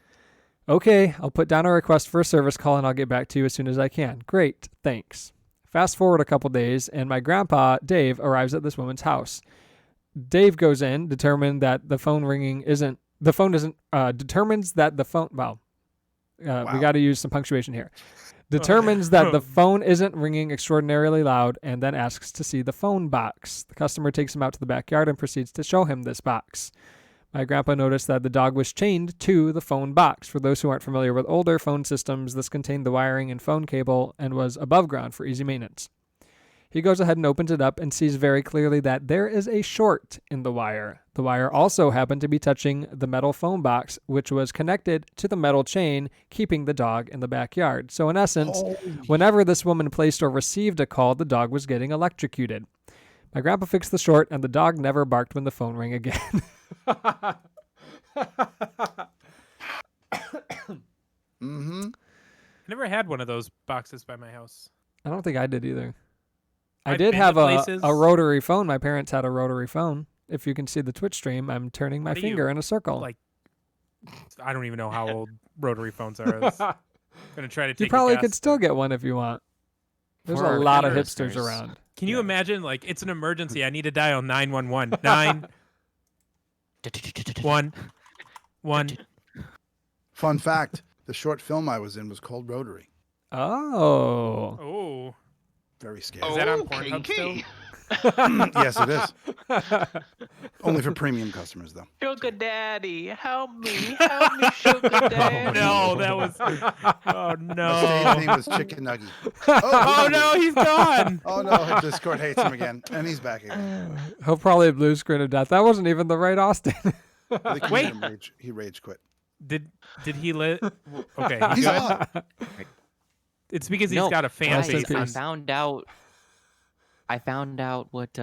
S2: Okay, I'll put down a request for a service call and I'll get back to you as soon as I can. Great, thanks. Fast forward a couple days and my grandpa, Dave, arrives at this woman's house. Dave goes in, determines that the phone, we got to use some punctuation here. Determines that the phone isn't ringing extraordinarily loud and then asks to see the phone box. The customer takes him out to the backyard and proceeds to show him this box. My grandpa noticed that the dog was chained to the phone box. For those who aren't familiar with older phone systems, this contained the wiring and phone cable and was above ground for easy maintenance. He goes ahead and opens it up and sees very clearly that there is a short in the wire. The wire also happened to be touching the metal phone box, which was connected to the metal chain, keeping the dog in the backyard. So in essence, whenever this woman placed or received a call, the dog was getting electrocuted. My grandpa fixed the short, and the dog never barked when the phone rang again.
S3: Mm-hmm.
S5: I never had one of those boxes by my house.
S2: I don't think I did either. I
S5: I've
S2: did
S5: been to
S2: have
S5: places-
S2: a rotary phone. My parents had a rotary phone. If you can see the Twitch stream, I'm turning my
S5: What do you,
S2: finger in a circle.
S5: Like, I don't even know how old rotary phones are. I was gonna try to take
S2: You probably
S5: a
S2: could
S5: guess,
S2: still
S5: but-
S2: get one if you want. There's
S4: For
S2: a
S4: our
S2: lot of
S4: younger
S2: hipsters
S4: listeners,
S2: around.
S5: Can you
S2: Yeah.
S5: imagine? Like, it's an emergency. I need to dial 911. 911.
S3: Fun fact: the short film I was in was called Rotary.
S2: Oh.
S5: Oh,
S3: Very scary.
S5: is that on Pornhub still?
S3: Yes, it is. Only for premium customers, though.
S1: Sugar daddy, help me, sugar daddy.
S5: No, that was. Oh
S3: My stage
S5: no.
S3: name was Chicken Nugget.
S5: Oh no, he's gone.
S3: Oh no, Discord hates him again, and he's back again.
S2: He'll probably blue screen of death. That wasn't even the right Austin.
S3: I think
S5: Wait.
S3: he rage quit.
S5: Did he lit? Okay, he's
S3: He's
S5: good.
S3: on.
S5: It's because he's
S4: No,
S5: got a fan
S2: Rest in
S5: base.
S2: peace.
S4: I
S5: on-
S4: found out what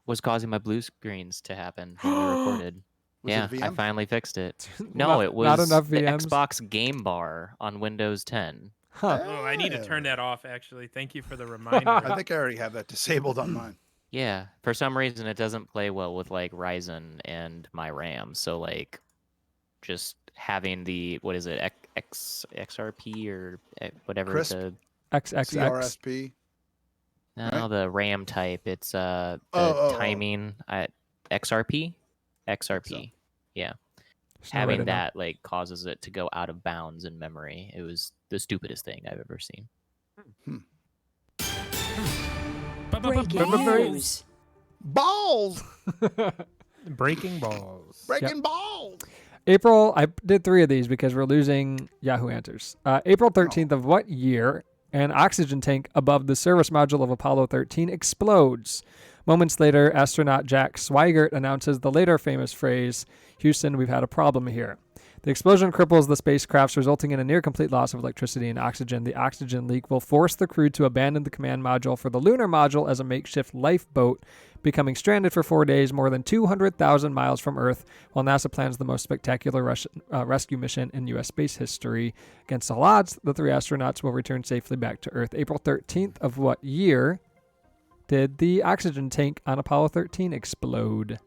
S4: was causing my blue screens to happen when we recorded.
S3: Was
S4: Yeah,
S3: it a
S4: I
S3: VM?
S4: finally fixed it.
S2: Not-
S4: No, it was
S2: not enough
S4: the
S2: VMs.
S4: Xbox Game Bar on Windows 10.
S2: Huh.
S5: Oh, I need to turn that off. Actually, thank you for the
S3: I
S5: reminder.
S3: think I already have that disabled on mine.
S4: Yeah, for some reason it doesn't play well with like Ryzen and my RAM. So like, just having the what is it XRP or whatever
S3: Crisp?
S4: the
S2: XXX.
S3: CRSP.
S4: no
S3: Right?
S4: the RAM type. It's the
S3: oh.
S4: timing at XRP. XRP. Yeah.
S2: There's no way to
S4: Having
S2: know.
S4: that like causes it to go out of bounds in memory. It was the stupidest thing I've ever seen.
S6: Breaking news.
S3: Balls.
S5: Breaking balls.
S3: Breaking balls.
S2: April, I did 3 of these because we're losing Yahoo Answers. April 13th of what year an oxygen tank above the service module of Apollo 13 explodes? Moments later, astronaut Jack Swigert announces the later famous phrase, "Houston, we've had a problem here." The explosion cripples the spacecraft, resulting in a near-complete loss of electricity and oxygen. The oxygen leak will force the crew to abandon the command module for the lunar module as a makeshift lifeboat, becoming stranded for 4 days more than 200,000 miles from Earth, while NASA plans the most spectacular rescue mission in U.S. space history. Against all odds, the 3 astronauts will return safely back to Earth. April 13th of what year did the oxygen tank on Apollo 13 explode?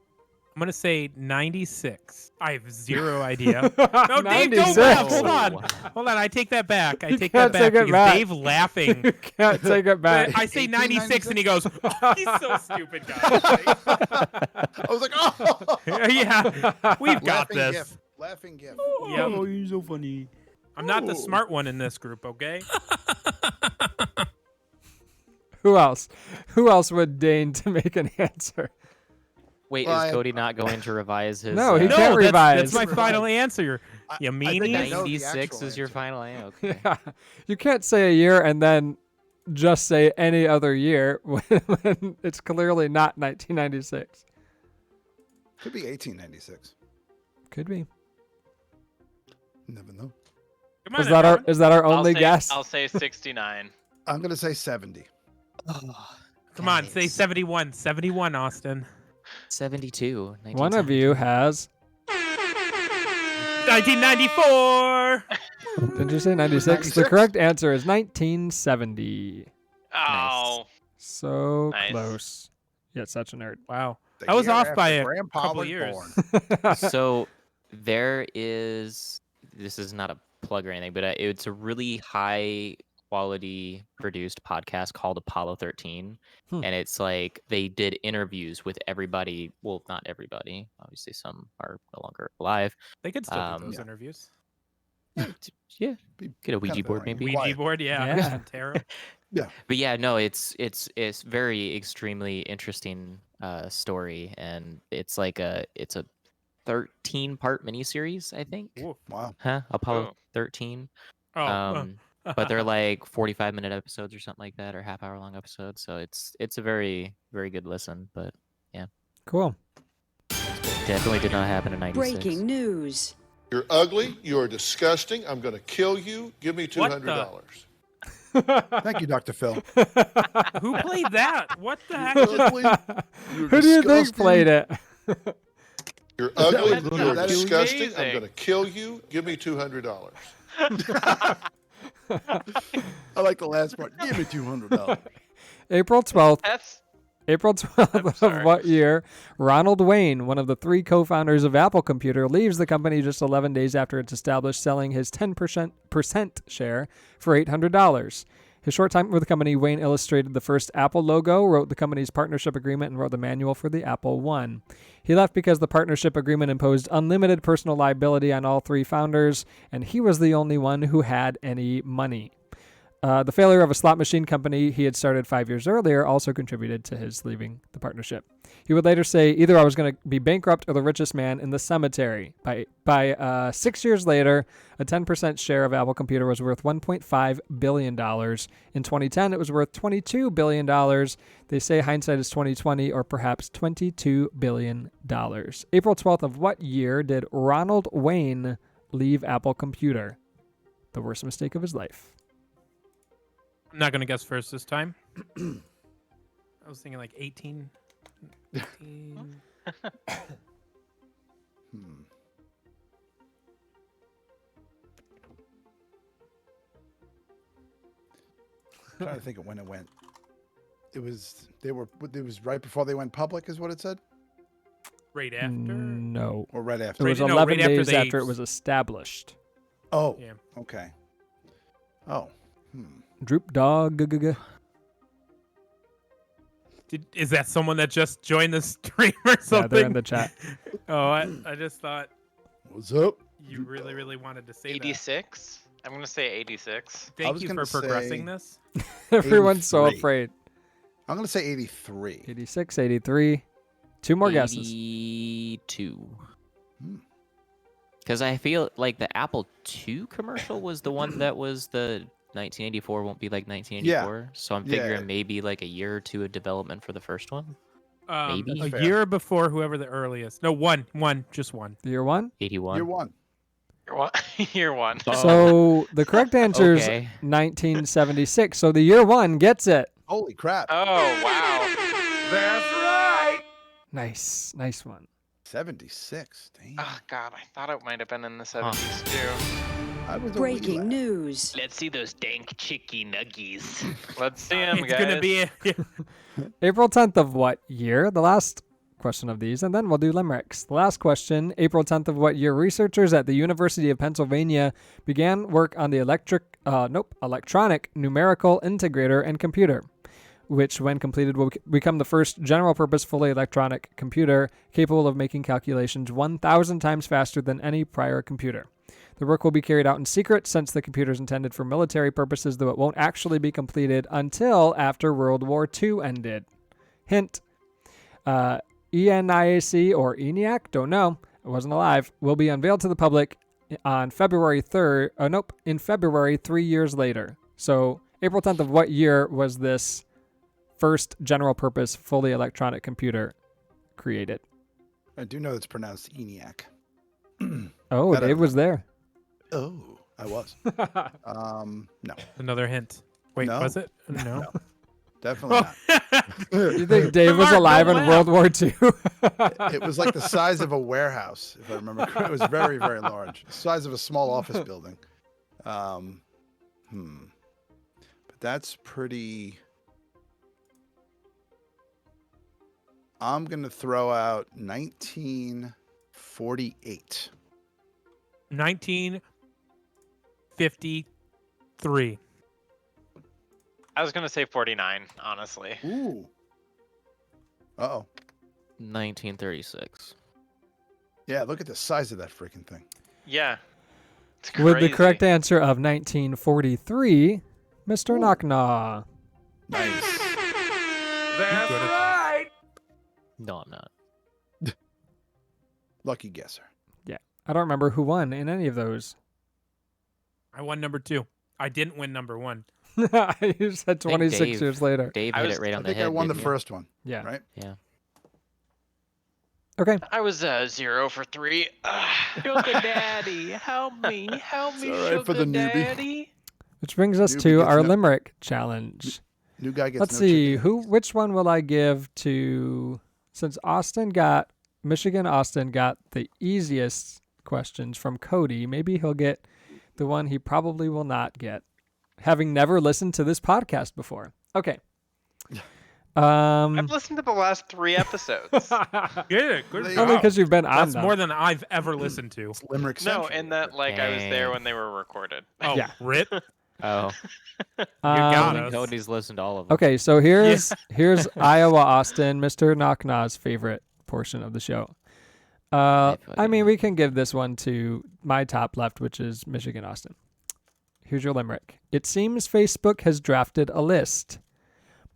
S5: I'm gonna say 96. I have zero idea. No, Dave, don't
S2: 96.
S5: laugh. Hold on. Hold on. I take that back. I
S2: You
S5: take that
S2: can't take
S5: back
S2: it
S5: because
S2: back.
S5: Dave laughing.
S2: You can't take it back.
S5: I say 96 and he goes, oh, he's so stupid, guys.
S3: I was like, oh.
S5: Yeah, we've got
S3: Laughing
S5: this.
S3: gif. Laughing gif.
S5: Yep.
S6: you're so funny.
S5: I'm not the
S3: Oh.
S5: smart one in this group, okay?
S2: Who else? Who else would deign to make an answer?
S4: Wait,
S3: Well,
S4: is Cody not going to revise his?
S2: No, he
S5: No,
S2: can't
S5: that's
S2: revise.
S5: my final answer.
S3: I-
S5: You
S3: I
S5: meanie?
S3: think I know the
S4: 96
S3: actual
S4: is your
S3: answer.
S4: final answer. Okay.
S2: Yeah. You can't say a year and then just say any other year when it's clearly not 1996.
S3: Could be 1896.
S2: Could be.
S3: Never know.
S5: Come on,
S2: Is that our
S5: Evan.
S2: is that our only guess?
S1: I'll say 69.
S3: I'm gonna say 70.
S5: Come on, say 71. 71, Austin.
S4: 72.
S2: One of you has.
S5: 1994.
S2: Did you say 96? The
S3: 96?
S2: correct answer is 1970.
S1: Oh,
S2: So
S1: Nice.
S2: close. Yet such a nerd.
S5: Wow.
S3: The
S5: I was
S3: year
S5: off by
S3: after
S5: a
S3: Grandpa
S5: couple
S3: was
S5: years.
S3: born.
S4: So there is. This is not a plug or anything, but it's a really high quality produced podcast called Apollo 13,
S2: Hmm.
S4: and it's like they did interviews with everybody. Well, not everybody. Obviously, some are no longer alive.
S5: They could still do those
S3: Yeah.
S5: interviews.
S4: Yeah,
S3: Be
S4: get a Ouija
S3: kinda
S4: board
S3: boring.
S4: maybe.
S5: Ouija
S3: Quiet.
S5: board, yeah.
S2: Yeah.
S5: Tarot.
S4: But yeah, no, it's very extremely interesting story, and it's like it's a 13-part miniseries, I think.
S5: Ooh.
S3: Wow.
S4: Huh? Apollo
S1: Oh.
S4: 13.
S5: Oh,
S4: but they're like 45-minute episodes or something like that, or half-hour-long episodes. So it's a very, very good listen. But
S2: Cool.
S4: definitely did not happen in '96.
S6: Breaking news.
S7: You're ugly. You are disgusting. I'm going to kill you. Give me
S5: What the-
S7: $200.
S3: Thank you, Dr. Phil.
S5: Who played that? What the heck?
S3: Ugly. You're
S2: Who do you think
S3: disgusting.
S2: played it?
S7: You're ugly.
S3: was
S7: You are
S3: that
S7: disgusting. I'm
S1: amazing.
S7: going to kill you. Give me $200.
S3: I like the last part. Give me $200.
S2: April 12th.
S1: That's
S2: April 12th of
S1: sorry.
S2: what year? Ronald Wayne, one of the 3 co-founders of Apple Computer, leaves the company just 11 days after it's established, selling his 10% share for $800. His short time with the company, Wayne illustrated the first Apple logo, wrote the company's partnership agreement, and wrote the manual for the Apple I. He left because the partnership agreement imposed unlimited personal liability on all 3 founders, and he was the only one who had any money. The failure of a slot machine company he had started 5 years earlier also contributed to his leaving the partnership. He would later say, either I was going to be bankrupt or the richest man in the cemetery. By 6 years later, a 10% share of Apple Computer was worth $1.5 billion. In 2010, it was worth $22 billion. They say hindsight is 2020, or perhaps $22 billion. April 12th of what year did Ronald Wayne leave Apple Computer? The worst mistake of his life.
S5: I'm not gonna guess first this time. I was thinking like 18.
S3: I'm trying to think of when it went. It was right before they went public, is what it said,
S5: Right after.
S2: No.
S3: or right
S2: It
S3: after.
S2: was
S5: Right- no,
S2: 11
S5: right after
S2: days
S5: they-
S2: after it was established.
S3: Oh,
S5: Yeah.
S3: okay. Oh,
S2: Droop dog.
S5: Is that someone that just joined the stream or
S2: Yeah,
S5: something?
S2: they're in the chat.
S5: Oh, I just thought
S3: what's up?
S5: you really, really wanted to say that.
S1: 86. I'm gonna say 86.
S5: Thank
S3: was
S5: you
S3: gonna
S5: for progressing
S3: say-
S5: this.
S2: Everyone's so
S3: 83.
S2: afraid.
S3: I'm gonna say 83.
S2: 86, 83. 2 more guesses.
S4: 82.
S3: Hmm.
S4: Because I feel like the Apple II commercial was the one that was the 1984 won't be like 1984. So I'm
S3: Yeah.
S4: figuring maybe like a year or 2 of development for the first one. Maybe.
S5: A
S3: That's fair.
S5: year before whoever the earliest. No, just one.
S2: Year 1?
S4: 81.
S3: Year one.
S1: Year one. Year one.
S2: So the correct answer is
S4: Okay.
S2: 1976. So the year 1 gets it.
S3: Holy crap!
S1: Oh wow.
S3: That's right.
S2: Nice. Nice one.
S3: 76. Damn.
S1: Oh god, I thought it might have been in the 70s too.
S3: I was a
S6: Breaking
S3: wee lad.
S6: news.
S1: Let's see those dank chicky nuggies. Let's see them,
S5: It's
S1: guys.
S5: gonna be.
S2: April 10th of what year? The last question of these, and then we'll do limericks. The last question, April 10th of what year? Researchers at the University of Pennsylvania began work on the electronic numerical integrator and computer, which when completed will become the first general-purpose fully electronic computer capable of making calculations 1,000 times faster than any prior computer. The work will be carried out in secret since the computer is intended for military purposes, though it won't actually be completed until after World War II ended. Hint, ENIAC or ENIAC, don't know, it wasn't alive, will be unveiled to the public on February 3rd, in February 3 years later. So April 10th of what year was this first general purpose fully electronic computer created?
S3: I do know it's pronounced ENIAC.
S2: Oh,
S3: That I
S2: Dave was there.
S3: Oh, I was. No,
S5: Another hint. Wait,
S3: No.
S5: was it? No.
S3: definitely not.
S2: You think Dave was
S5: Mark,
S2: alive in
S5: don't
S2: World War II?
S3: It was like the size of a warehouse, if I remember correctly. It was very, very large. The size of a small office building. But that's pretty. I'm going to throw out 1948.
S5: 1953.
S1: I was gonna say 49, honestly.
S3: Ooh. Uh-oh.
S4: 1936.
S3: Yeah, look at the size of that freaking thing.
S1: Yeah. It's
S2: With the
S1: crazy.
S2: correct answer of 1943, Mr. Knocknaw.
S3: Nice.
S5: That's right.
S4: No, I'm not.
S3: Lucky guesser.
S2: I don't remember who won in any of those.
S5: I won number 2. I didn't win number one.
S2: You said
S4: I think
S2: 26
S4: Dave-
S2: years later.
S4: Dave
S1: I
S4: hit
S1: was-
S4: it right
S3: I
S4: on the
S3: think
S4: head.
S3: I won the
S4: didn't you?
S3: first one.
S2: Yeah.
S3: Right?
S4: Yeah.
S2: Okay.
S1: I was 0 for 3. Sugar daddy, help me,
S3: It's all right for the newbie.
S1: daddy.
S2: Which brings us
S3: Newbie
S2: to
S3: gets
S2: our
S3: no-
S2: limerick challenge.
S3: New guy gets
S2: Let's
S3: no
S2: see
S3: chicken.
S2: which one will I give to, since Michigan Austin got the easiest questions from Cody. Maybe he'll get the one he probably will not get, having never listened to this podcast before. Okay.
S1: I've listened to the last 3 episodes.
S5: Yeah, good
S3: Only
S5: job.
S2: only because you've been on
S5: That's
S2: them.
S5: more than I've ever listened to.
S3: It's Limerick
S1: No,
S3: Central.
S1: and that like I was there
S4: Dang.
S1: when they were recorded.
S5: Oh,
S2: Yeah.
S5: rip.
S4: Oh,
S5: got
S2: Um,
S5: us.
S4: Cody's listened to all of them.
S2: Okay, so here's Iowa Austin, Mr. Knocknaw's favorite portion of the show. I mean, we can give this one to my top left, which is Michigan Austin. Here's your limerick. It seems Facebook has drafted a list,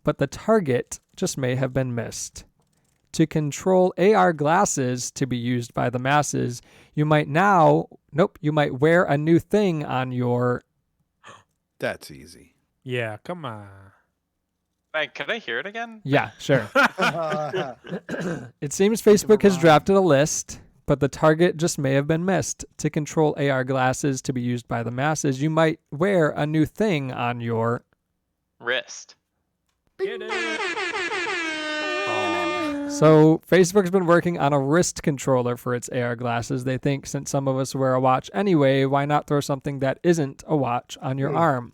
S2: but the target just may have been missed. To control AR glasses to be used by the masses, you might wear a new thing on your...
S3: That's easy.
S5: Yeah, come on.
S1: Like, could I hear it again?
S2: Yeah, sure. It seems Facebook has drafted a list, but the target just may have been missed. To control AR glasses to be used by the masses, you might wear a new thing on your...
S1: Wrist.
S5: Get it.
S2: So Facebook's been working on a wrist controller for its AR glasses. They think since some of us wear a watch anyway, why not throw something that isn't a watch on your arm?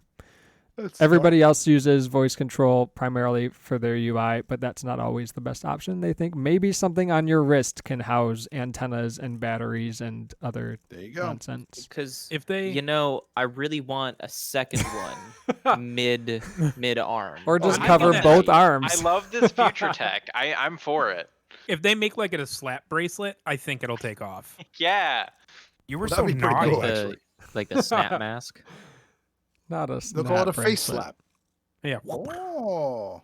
S3: That's
S2: Everybody else uses voice control primarily for their UI, but that's not always the best option. They think maybe something on your wrist can house antennas and batteries and other
S3: There you go.
S2: nonsense.
S4: Because
S5: If they,
S4: I really want a second one mid arm.
S2: Or just
S1: I
S2: cover
S1: think
S2: both
S1: that-
S2: arms.
S1: I love this future tech. I'm for it.
S5: if they make like it a slap bracelet, I think it'll take off.
S1: Yeah.
S5: You were
S3: That'd
S5: so
S3: be pretty
S5: naughty.
S3: cool,
S4: the,
S3: actually.
S4: like the snap mask.
S2: Not a
S3: They'll call it a
S2: snap
S3: face
S2: bracelet.
S3: slap.
S5: Yeah.
S3: Oh,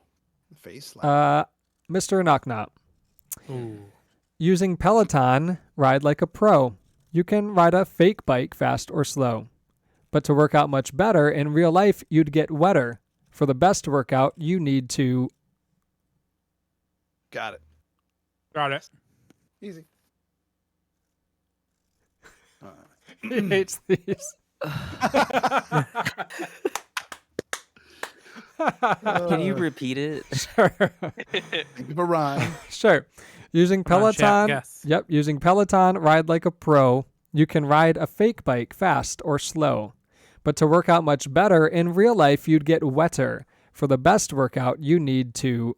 S3: face slap.
S2: Mr. Knocknot.
S5: Ooh.
S2: Using Peloton, ride like a pro. You can ride a fake bike fast or slow. But to work out much better, in real life, you'd get wetter. For the best workout, you need to...
S3: Got it.
S5: Got it.
S3: Easy.
S2: He hates these.
S4: Can you repeat it?
S2: Sure.
S3: Think of a rhyme.
S2: Sure. Using
S5: Come on, chat,
S2: Peloton.
S5: guess.
S2: Yep. Using Peloton, ride like a pro. You can ride a fake bike fast or slow. But to work out much better, in real life, you'd get wetter. For the best workout, you need to...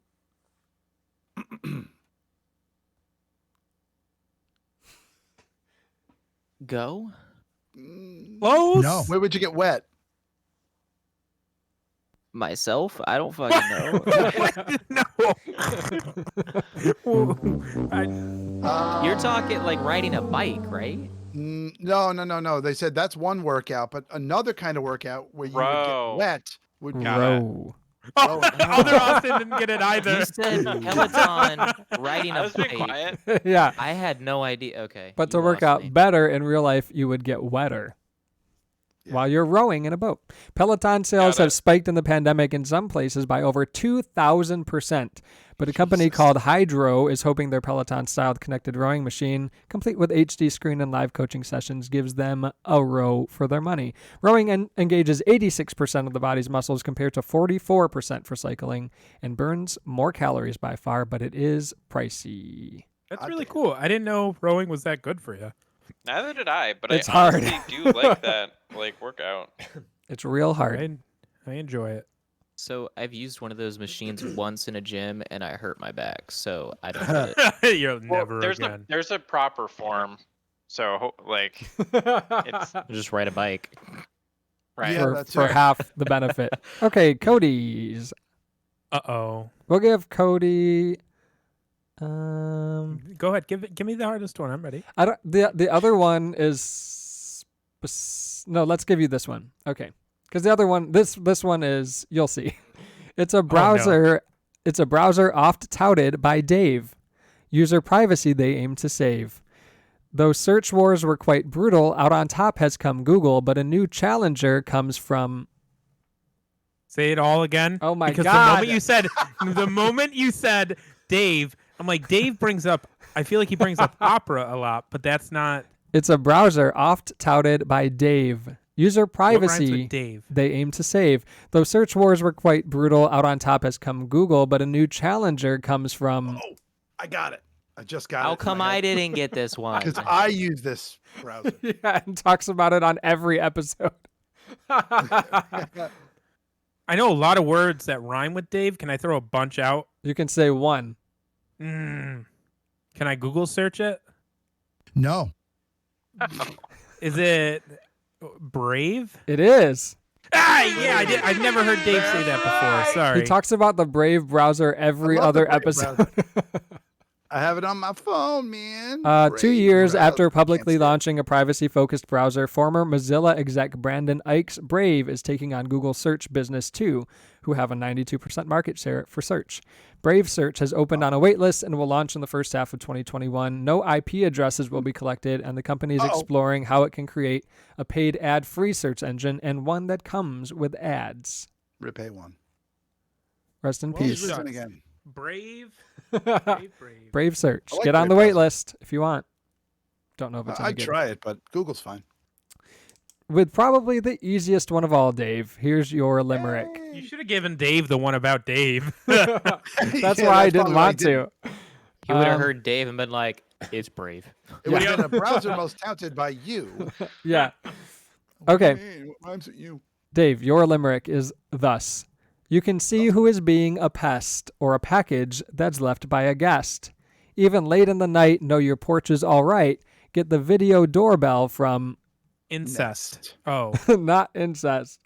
S4: Go?
S5: Close.
S6: No.
S3: Where would you get wet?
S4: Myself? I don't fucking know.
S5: No.
S4: You're talking like riding a bike, right?
S3: No. They said that's one workout, but another kind of workout where you would
S1: Row.
S3: get wet would be
S2: row.
S5: Oh, other Austin didn't get it either.
S4: You said Peloton riding
S1: I
S4: a
S1: was being
S4: bike.
S1: quiet.
S2: Yeah.
S4: I had no idea. Okay.
S2: But to
S4: you
S2: work
S4: lost
S2: out
S4: me.
S2: better in real life, you would get wetter
S3: Yeah.
S2: while you're rowing in a boat. Peloton sales
S1: Got
S2: have
S1: it.
S2: spiked in the pandemic in some places by over 2,000%. But a company
S3: Jesus.
S2: called Hydro is hoping their Peloton-styled connected rowing machine, complete with HD screen and live coaching sessions, gives them a row for their money. Rowing engages 86% of the body's muscles compared to 44% for cycling and burns more calories by far, but it is pricey.
S5: That's
S3: I
S5: really
S3: think-
S5: cool. I didn't know rowing was that good for you.
S1: Neither did I, but
S2: It's
S1: I
S2: hard.
S1: honestly do like that workout.
S2: It's real hard.
S5: I enjoy it.
S4: So I've used one of those machines once in a gym and I hurt my back. So I don't get it.
S5: You're
S1: Well,
S5: never
S1: there's
S5: again.
S1: there's a proper form. So like it's
S4: Just ride a bike.
S1: right.
S3: Yeah,
S2: for,
S3: that's
S2: for
S3: right.
S2: half the benefit. Okay, Cody's.
S5: Uh-oh.
S2: We'll give Cody.
S5: Go ahead. Give me the hardest one. I'm ready.
S2: I don't. The other one is. No, let's give you this one. Okay, because the other one, this one is. You'll see. It's a browser. It's a browser oft touted by Dave. User privacy they aim to save. Though search wars were quite brutal, out on top has come Google, but a new challenger comes from
S5: Say it all again.
S2: Oh my
S5: because
S2: God.
S5: the moment you said Dave, I'm like, Dave brings up. I feel like he brings up Opera a lot, but that's not.
S2: It's a browser oft touted by Dave. User
S5: What rhymes
S2: privacy
S5: with Dave?
S2: they aim to save. Though search wars were quite brutal, out on top has come Google, but a new challenger comes from...
S3: Oh, I got it. I just got it.
S4: How come I didn't get this one?
S3: Because I use this browser.
S2: Yeah, and talks about it on every episode.
S5: I know a lot of words that rhyme with Dave. Can I throw a bunch out?
S2: You can say one.
S5: Can I Google search it?
S8: No.
S5: Is it Brave?
S2: It is.
S5: Ah, yeah, I did. I've never heard Dave say that before. Sorry.
S2: He talks about the Brave browser every
S3: I love the
S2: other
S3: Brave
S2: episode.
S3: I have it on my phone, man.
S2: 2 years
S3: Brave
S2: after
S3: browser.
S2: publicly
S3: Can't say it.
S2: launching a privacy-focused browser, former Mozilla exec Brandon Ikes' Brave is taking on Google Search Business too, who have a 92% market share for search. Brave Search has opened on a waitlist and will launch in the first half of 2021. No IP addresses will be collected, and the company is exploring how it can create a paid ad-free search engine and one that comes with ads.
S3: Rip A1.
S2: Rest in
S5: Well,
S2: peace.
S5: shucks.
S3: Listen again.
S5: Brave. Brave.
S2: Brave Search.
S3: I like
S2: Get on the
S3: Brave
S2: wait
S3: browser.
S2: list if you want. Don't know if it's any
S3: I'd
S2: good.
S3: try it, but Google's fine.
S2: With probably the easiest one of all, Dave. Here's your limerick.
S5: You should have given Dave the one about Dave.
S2: That's why I didn't want to.
S4: He would have
S2: Um,
S4: heard Dave and been like, "It's Brave."
S3: It would have been a browser most touted by you.
S2: Yeah. Okay,
S3: Hey, what rhymes with you?
S2: Dave, your limerick is thus. You can see who is being a pest or a package that's left by a guest. Even late in the night, know your porch is all right. Get the video doorbell from
S5: Incest.
S3: Nest.
S5: Oh.
S2: not incest.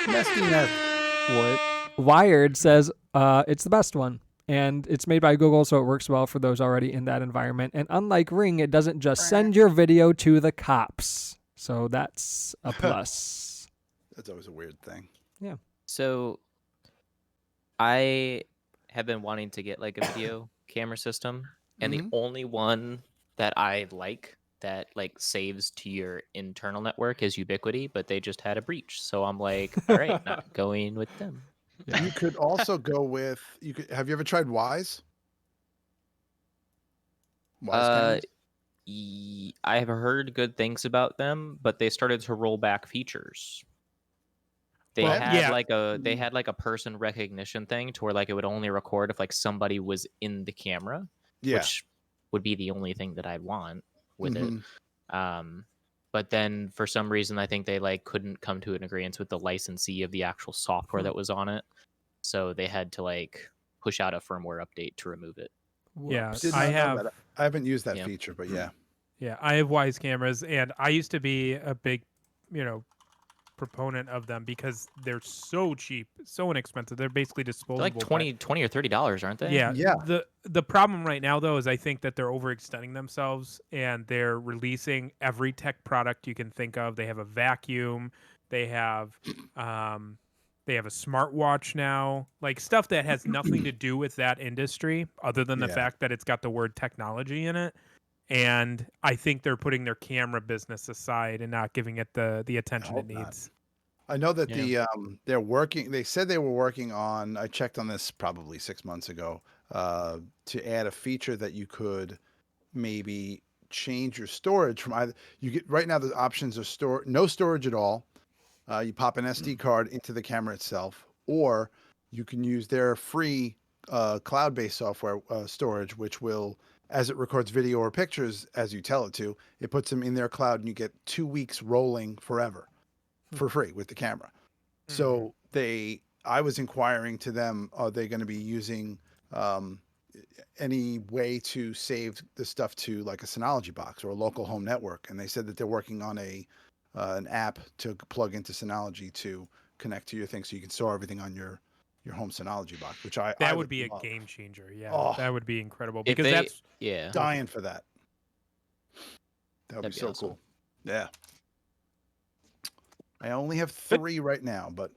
S3: Nesty nest.
S2: What? Wired says it's the best one. And it's made by Google, so it works well for those already in that environment. And unlike Ring, it doesn't just send your video to the cops. So that's a plus.
S3: That's always a weird thing.
S4: So, I have been wanting to get like a video camera system, and
S3: Mhm.
S4: the only one that I like that like saves to your internal network is Ubiquity, but they just had a breach. So I'm like, all right, not going with them.
S3: You could also go with. Have you ever tried Wise? Wise cameras?
S4: I have heard good things about them, but they started to roll back features. They
S5: Well,
S4: had
S5: yeah.
S4: like a person recognition thing to where like it would only record if like somebody was in the camera,
S3: Yeah.
S4: which would be the only thing that I'd want with
S3: Mhm.
S4: it. But then for some reason I think they like couldn't come to an agreement with the licensee of the actual software that was on it. So they had to like push out a firmware update to remove it.
S5: Yeah,
S3: Did
S5: I
S3: not know
S5: have.
S3: that. I haven't used that
S4: Yeah.
S3: feature, but yeah.
S5: Yeah, I have Wise cameras, and I used to be a big, proponent of them because they're so cheap, so inexpensive. They're basically
S4: They're
S5: disposable.
S4: like
S5: but-
S4: 20 or $30, aren't they?
S5: Yeah,
S3: Yeah.
S5: The problem right now though is I think that they're overextending themselves and they're releasing every tech product you can think of. They have a vacuum, they have a smartwatch now, like stuff that has nothing to do with that industry other than the
S3: Yeah.
S5: fact that it's got the word technology in it. And I think they're putting their camera business aside and not giving it the attention it
S3: hope not.
S5: needs.
S3: I know that
S4: Yeah.
S3: they're working. They said they were working on. I checked on this probably 6 months ago to add a feature that you could maybe change your storage from either. You get right now the options are no storage at all. You pop an SD card into the camera itself, or you can use their free cloud-based software storage, which will, as it records video or pictures as you tell it to, it puts them in their cloud, and you get 2 weeks rolling forever for free with the camera. So I was inquiring to them, are they going to be using any way to save the stuff to like a Synology box or a local home network? And they said that they're working on an app to plug into Synology to connect to your thing, so you can store everything on your home Synology box, which I
S5: Would be a
S3: love.
S5: game changer. Yeah,
S3: Oh.
S5: that would be incredible
S4: If
S5: because
S4: they-
S5: that's
S4: Yeah.
S3: Dying for that. That would
S4: That'd
S3: be
S4: be
S3: so
S4: awesome.
S3: cool. Yeah. I only have 3 right now, but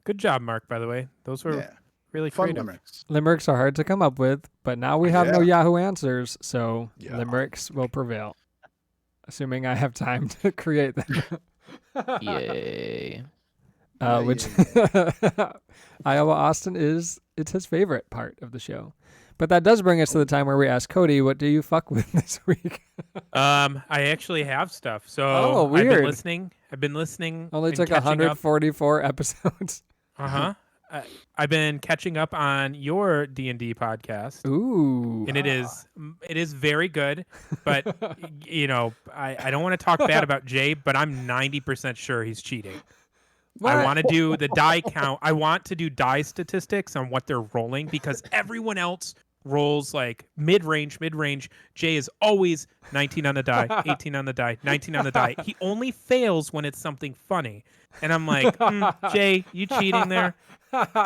S5: good job, Mark. By the way, those were
S3: yeah,
S5: really
S3: fun
S5: creative.
S3: limericks.
S2: Limericks are hard to come up with, but now we have no
S3: Yeah.
S2: Yahoo answers, so
S3: Yeah.
S2: limericks will prevail. Assuming I have time to create them.
S4: Yay.
S2: which Iowa Austin it's his favorite part of the show. But that does bring us to the time where we ask Cody, what do you fuck with this week?
S5: I actually have stuff. So
S2: Oh,
S5: I've
S2: weird.
S5: been listening.
S2: Only
S5: and
S2: took
S5: catching up.
S2: 144 episodes.
S5: I've been catching up on your D&D podcast.
S2: Ooh.
S5: And it is very good, but I don't want to talk bad about Jay, but I'm 90% sure he's cheating.
S2: What?
S5: I want to do the die count. I want to do die statistics on what they're rolling because everyone else rolls like mid-range. Jay is always 19 on the die, 18 on the die, 19 on the die. He only fails when it's something funny. And I'm like, Jay, you cheating there?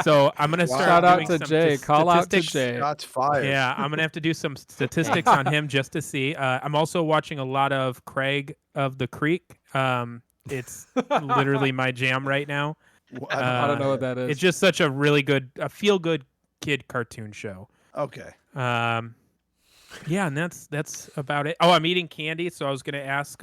S5: So I'm going to start
S2: Shout out
S5: doing
S2: to
S5: some
S2: Jay. Call out to
S5: statistics.
S2: Jay.
S3: Shots fired.
S5: Yeah, I'm going to have to do some statistics on him just to see. I'm also watching a lot of Craig of the Creek. It's literally my jam right now.
S2: I don't know what that is.
S5: It's just such a really good, feel-good kid cartoon show.
S3: Okay.
S5: Yeah, and that's about it. Oh, I'm eating candy, so I was gonna ask,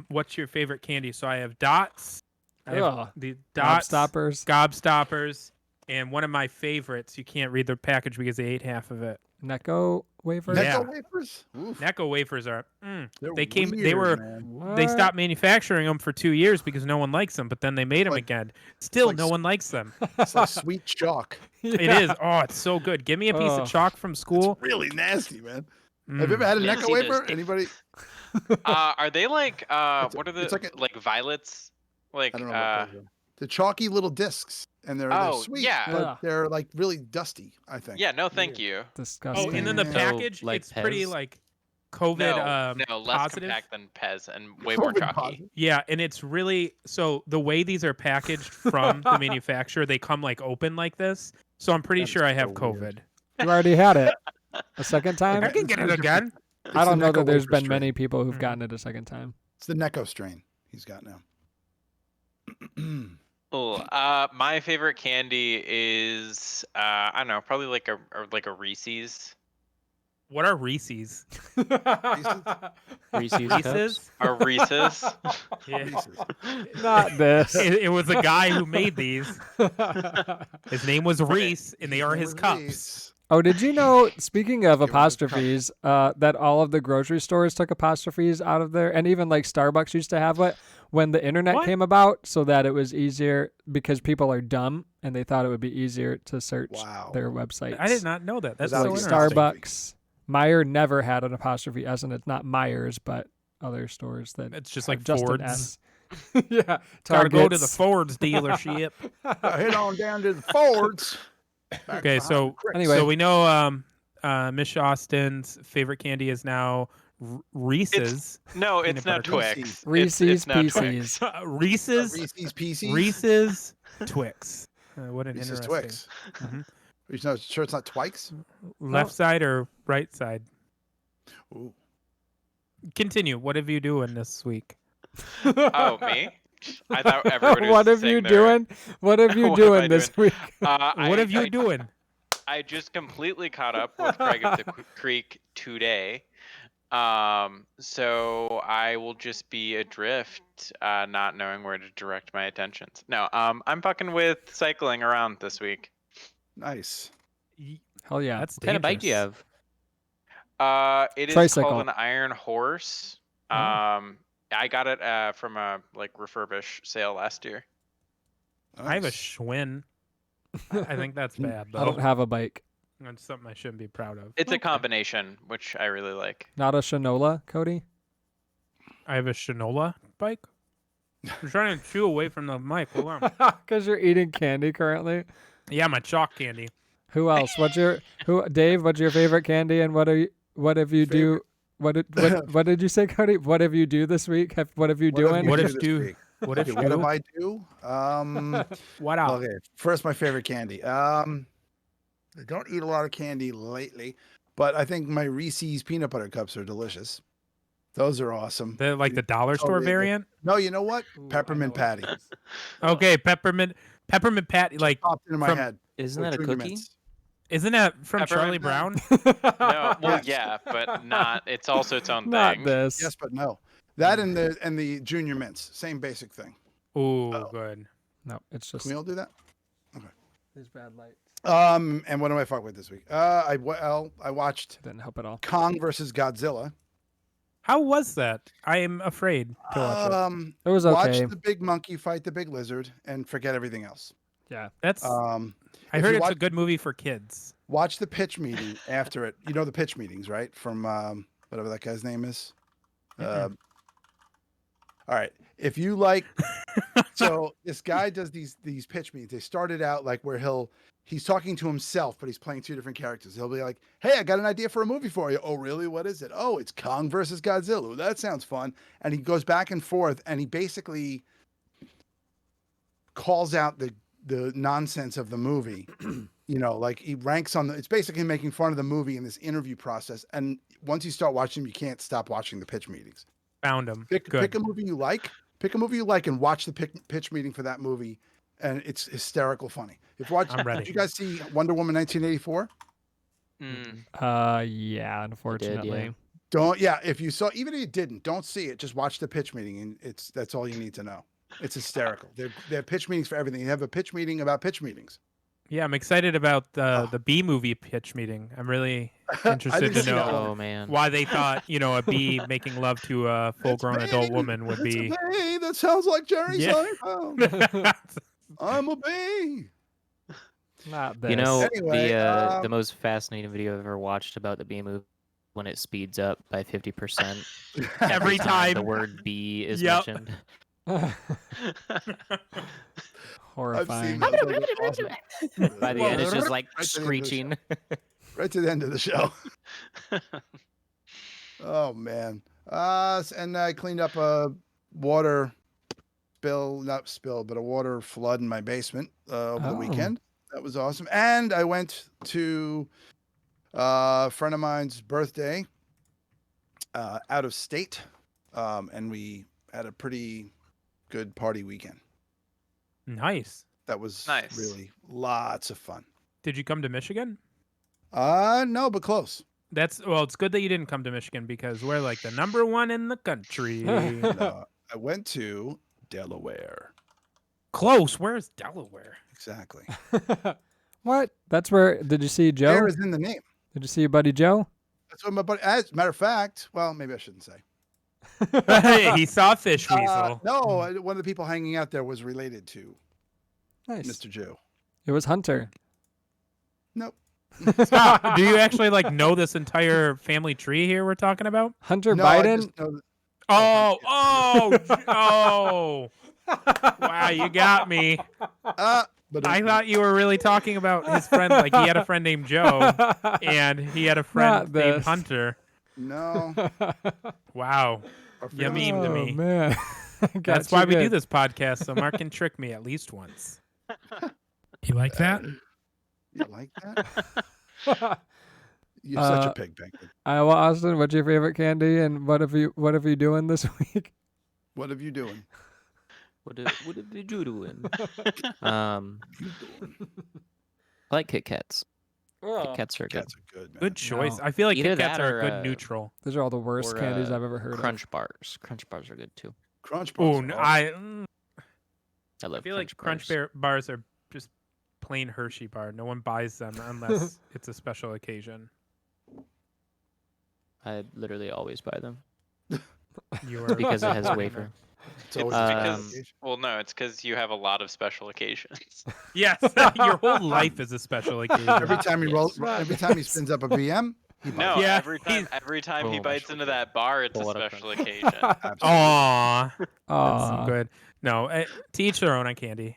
S5: what's your favorite candy? So I have dots. I have the dots, gobstoppers, and one of my favorites. You can't read the package because they ate half of it.
S2: Necco wafers?
S5: Yeah.
S3: Necco wafers? Oof.
S5: Necco wafers are.
S3: They're
S5: They
S3: weird,
S5: were.
S3: man.
S5: They stopped manufacturing them for 2 years because no one likes them, but then they made them
S3: Like-
S5: again. Still,
S3: like
S5: no
S3: s-
S5: one likes them.
S3: It's like sweet chalk.
S5: It is. Oh, it's so good. Give me a piece
S2: Oh.
S5: of chalk from school.
S3: Really nasty, man.
S5: Mm.
S3: Have you ever had a
S1: Yeah,
S3: Necco
S1: see those
S3: wafer?
S1: things.
S3: Anybody?
S1: Are they like what are the
S3: it's like
S1: like violets? Like
S3: I don't know. What those are. The chalky little discs, and they're
S1: Oh,
S3: sweet,
S1: yeah.
S3: but
S2: Ugh.
S3: they're like really dusty. I think.
S1: yeah, no, thank you.
S2: Disgusting.
S5: Oh, and then the
S3: So,
S5: package,
S4: like
S5: it's pretty
S4: Pez?
S5: like COVID
S1: No, less
S5: positive.
S1: compact than Pez and way more
S3: COVID
S1: chalky.
S3: positive.
S5: Yeah, and it's really so the way these are packaged from the manufacturer, they come like open like this. So I'm pretty
S3: That is
S5: sure I have
S3: so
S5: COVID.
S3: weird.
S2: You already had it a second time?
S5: I can get it again.
S3: It's
S2: I don't
S3: the
S2: know that
S3: Necco
S2: there's
S3: wafer
S2: been
S3: strain.
S2: many people who've
S5: Mhm.
S2: gotten it a second time.
S3: It's the Necco strain he's got now.
S1: Cool. My favorite candy is I don't know, probably like a Reese's.
S5: What are Reese's?
S4: Reese's Cups.
S5: Reese's?
S1: A Reese's.
S5: Yeah.
S3: Reese's.
S2: Not this.
S5: It was a guy who made these. His name was Reese, and they are his cups.
S3: Reese.
S2: Oh, did you know, speaking of
S3: It was a cup.
S2: apostrophes, that all of the grocery stores took apostrophes out of there? And even like Starbucks used to have it when the internet
S5: What?
S2: came about so that it was easier because people are dumb and they thought it would be easier to search
S3: Wow.
S2: their websites.
S5: I did not know that. That's
S3: Without
S5: so
S3: you
S5: interesting.
S2: Starbucks. Meyer never had an apostrophe S, and it's not Myers, but other stores that
S5: It's just
S2: have
S5: like
S2: just an
S5: Ford's.
S2: S. Yeah.
S5: Gotta go to the
S2: Targets.
S5: Ford's dealership.
S3: Head on down to the Fords. Back
S5: Okay,
S3: behind
S5: so-
S3: the cricks.
S2: Anyway.
S5: So we know Miss Austin's favorite candy is now Reese's.
S1: No,
S5: Peanut
S1: it's now
S5: butter
S1: Twix.
S2: Reese's
S1: it's now Twix.
S2: Pieces.
S5: Reese's.
S3: Reese's Pieces.
S5: Reese's Twix. What an
S3: Reese's
S5: interesting.
S3: Twix.
S5: Mhm.
S3: Are you sure it's not Twix?
S5: Left side or right side?
S3: Ooh.
S5: Continue. What have you doing this week?
S1: Oh, me? I thought everybody was
S2: What have
S1: saying
S2: you
S1: their-
S2: doing? What have you
S1: What am I
S2: doing this week?
S5: What have you doing?
S1: I just completely caught up with Craig of the Creek today. So I will just be adrift, not knowing where to direct my attentions. No, I'm fucking with cycling around this week.
S3: Nice.
S2: Hell yeah.
S5: That's
S4: What kind of bike do you
S5: dangerous.
S4: have?
S1: It is
S2: Tricycle.
S1: called an Iron Horse.
S2: Oh.
S1: I got it from a like refurbish sale last year.
S5: I have a
S3: Nice.
S5: Schwinn. I think that's bad
S2: I don't
S5: though.
S2: have a bike.
S5: That's something I shouldn't be proud of.
S1: It's a combination, which I really like.
S2: Not a Shinola, Cody?
S5: I have a Shinola bike. I'm trying to chew away from the mic. Hold on.
S2: Because you're eating candy currently.
S5: Yeah, my chalk candy.
S2: Who else? Dave, what's your favorite candy and what have you do what did you say, Cody? What have you do this week? What have you
S3: What have
S2: doing?
S3: you
S5: What
S3: do
S5: if
S3: this
S5: do-
S3: week?
S5: What if
S3: Okay, what
S5: you?
S3: do I do?
S5: What out?
S3: Okay, first my favorite candy. I don't eat a lot of candy lately, but I think my Reese's peanut butter cups are delicious. Those are awesome.
S5: The like the dollar store
S3: Totally.
S5: variant.
S3: No, you know what?
S2: Ooh, I
S3: Peppermint
S2: know what
S3: patty.
S2: it is.
S5: Okay, peppermint patty. Like,
S3: Popped into my
S5: from-
S3: head.
S4: Isn't
S3: Or
S4: that a
S3: Junior
S4: cookie?
S3: Mints.
S5: isn't that from Charlie
S1: Peppermint
S5: Brown?
S1: No, well,
S3: Yes.
S1: yeah, but not. It's also its own
S2: Not
S1: thing.
S2: this.
S3: Yes, but no. That and the Junior Mints, same basic thing.
S5: Ooh,
S3: Oh.
S5: good.
S2: No, it's just
S3: Can we all do that?
S2: these bad lights.
S3: And what am I fucking with this week? I watched
S2: Didn't help at all.
S3: Kong versus Godzilla.
S5: How was that? I am afraid to watch it.
S2: It was
S3: Watch
S2: okay.
S3: the big monkey fight the big lizard and forget everything else.
S2: Yeah.
S5: That's.
S3: Um,
S5: I
S3: if
S5: heard
S3: you
S5: it's a
S3: watch-
S5: good movie for kids.
S3: Watch the pitch meeting after it. You know the pitch meetings, right? From whatever that guy's name is. All right. If you like, so this guy does these pitch meetings. They started out like where he's talking to himself, but he's playing two different characters. He'll be like, "Hey, I got an idea for a movie for you." "Oh, really? What is it?" "Oh, it's Kong versus Godzilla." "Ooh, that sounds fun." And he goes back and forth, and he basically calls out the nonsense of the movie. You know, like he ranks on it's basically making fun of the movie in this interview process. And once you start watching them, you can't stop watching the pitch meetings.
S5: Found him.
S3: Pick a movie you like. Pick a movie you like and watch the pitch meeting for that movie, and it's hysterical funny.
S5: I'm ready.
S3: Did you guys see Wonder Woman 1984?
S2: Yeah, unfortunately.
S3: If you saw, even if you didn't, don't see it. Just watch the pitch meeting, and that's all you need to know. It's hysterical. They have pitch meetings for everything. You have a pitch meeting about pitch meetings.
S5: Yeah, I'm excited about the B movie pitch meeting. I'm really interested
S3: didn't
S5: to
S3: see that
S5: know
S3: one.
S4: Oh man.
S5: why they thought a bee making love to a full-grown
S3: It's
S5: adult
S3: me.
S5: woman would
S3: It's
S5: be.
S3: a bee. That sounds like Jerry
S5: Yeah.
S3: Seinfeld. I'm a bee.
S2: Not this.
S4: You know,
S3: Anyway,
S4: the most fascinating video I've ever watched about the bee movie when it speeds up by 50%
S5: Every time.
S4: the word bee is
S5: Yep.
S4: mentioned.
S2: Horrifying.
S3: I've seen those. Those are awesome.
S4: By the end, it's just like
S3: Right to the end of the
S4: screeching.
S3: Right to the end of the show. Oh man. And I cleaned up a water not spill, but a water flood in my basement over the
S2: Oh.
S3: weekend. That was awesome. And I went to a friend of mine's birthday out of state. And we had a pretty good party weekend.
S5: Nice.
S3: That was
S1: Nice.
S3: really lots of fun.
S5: Did you come to Michigan?
S3: No, but close.
S5: It's good that you didn't come to Michigan because we're like the #1 in the country.
S3: No, I went to Delaware.
S5: Close. Where's Delaware?
S3: Exactly.
S2: What? That's where. Did you see Joe?
S3: There is in the name.
S2: Did you see your buddy Joe?
S3: That's what my buddy. As a matter of fact, well, maybe I shouldn't say.
S5: He saw Fish Weasel.
S3: No, one of the people hanging out there was related to
S2: Nice.
S3: Mr. Joe.
S2: It was Hunter.
S3: Nope.
S5: Stop. Do you actually know this entire family tree here we're talking about?
S2: Hunter
S3: No, I
S2: Biden.
S3: just know that-
S5: Oh! Wow, you got me.
S3: but
S5: I thought you were really talking about his friend. Like he had a friend named Joe, and he had a friend
S2: Not
S5: named
S2: this.
S5: Hunter.
S3: no.
S5: Wow,
S3: Our
S5: you
S3: family-
S5: memed to
S2: Oh,
S5: me.
S2: man. Got
S5: That's
S2: you
S5: why we do
S2: good.
S5: this podcast, so Mark can trick me at least once. You like that?
S3: You like that? You're such a pig, Benton.
S2: Well, Austin, what's your favorite candy, and what have you doing this week?
S3: What have you doing?
S4: What did you doing? I like Kit Kats. Kit Kats are good.
S3: Cats are good, man.
S5: Good choice.
S2: No.
S5: I feel like
S4: Either
S5: Kit Kats
S4: that
S5: are a
S4: or,
S5: good neutral.
S2: Those are all the worst
S4: Or,
S2: candies I've ever heard
S4: Crunch bars. Crunch bars are good too.
S3: Crunch bars.
S5: Oh,
S3: are
S5: no,
S3: awesome.
S5: I
S4: I love
S5: feel like
S4: Crunch
S5: Crunch bars are just plain Hershey bar. No one buys them unless it's a special occasion.
S4: I literally always buy them
S5: You are
S4: because it has wafer.
S3: It's always
S1: It's
S3: a
S1: because,
S3: occasion.
S1: well, no, it's because you have a lot of special occasions.
S5: Yes, your whole life is a special occasion.
S3: Every time he rolls,
S2: not
S3: every time he spins up a VM, he buys
S1: No,
S3: it.
S5: Yeah,
S1: every time he
S4: Oh,
S1: bites into that bar, it's a
S4: Pull it up
S1: special
S4: front.
S1: occasion.
S3: Absolutely.
S5: Aw, that's
S2: Aw.
S5: good. No, to each their own on candy.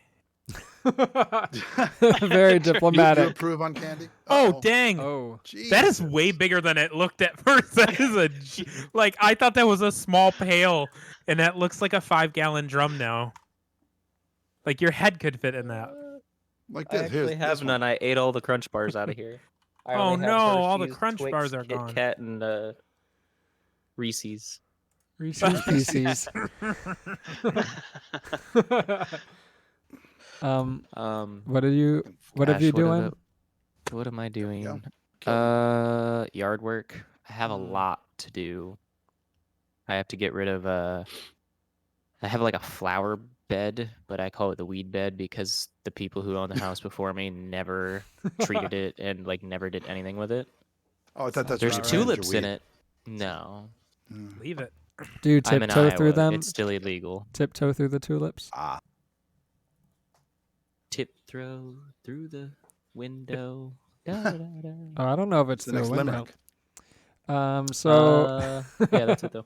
S2: Very
S3: You
S2: diplomatic.
S3: approve on candy?
S5: Oh,
S3: Uh-oh.
S5: dang.
S2: Oh.
S5: That is
S3: Jesus.
S5: way bigger than it looked at first. That is like I thought that was a small pail, and that looks like a 5-gallon drum now. Like your head could fit in that.
S3: Like
S4: I
S3: this. Here's
S4: actually have
S3: this one.
S4: none. I ate all the Crunch bars out of here. I
S5: Oh,
S4: only have
S5: no, all the
S4: Hershey's,
S5: Crunch
S4: Twix,
S5: bars are
S4: Kit
S5: gone.
S4: Kat, and Reese's.
S2: Reese's Pieces. What are you? What have
S4: Gosh,
S2: you doing?
S4: What am I doing?
S3: go.
S4: Yard work. I have a lot to do. I have to get rid of I have like a flower bed, but I call it the weed bed because the people who owned the house before me never treated it and like never did anything with it.
S3: Oh, I thought that's
S4: There's
S3: where you planted your
S4: tulips in
S3: weed.
S4: it. No,
S5: Leave it.
S2: Do you
S4: I'm in
S2: tiptoe through
S4: Iowa.
S2: them?
S4: It's still illegal.
S2: Tiptoe through the tulips?
S3: Ah,
S4: Tiptoe through the window. Da, da, da, da.
S2: Oh, I don't know if it's
S3: it's the
S2: through a
S3: next
S2: window.
S3: limerick.
S2: So
S4: Yeah, that's it though.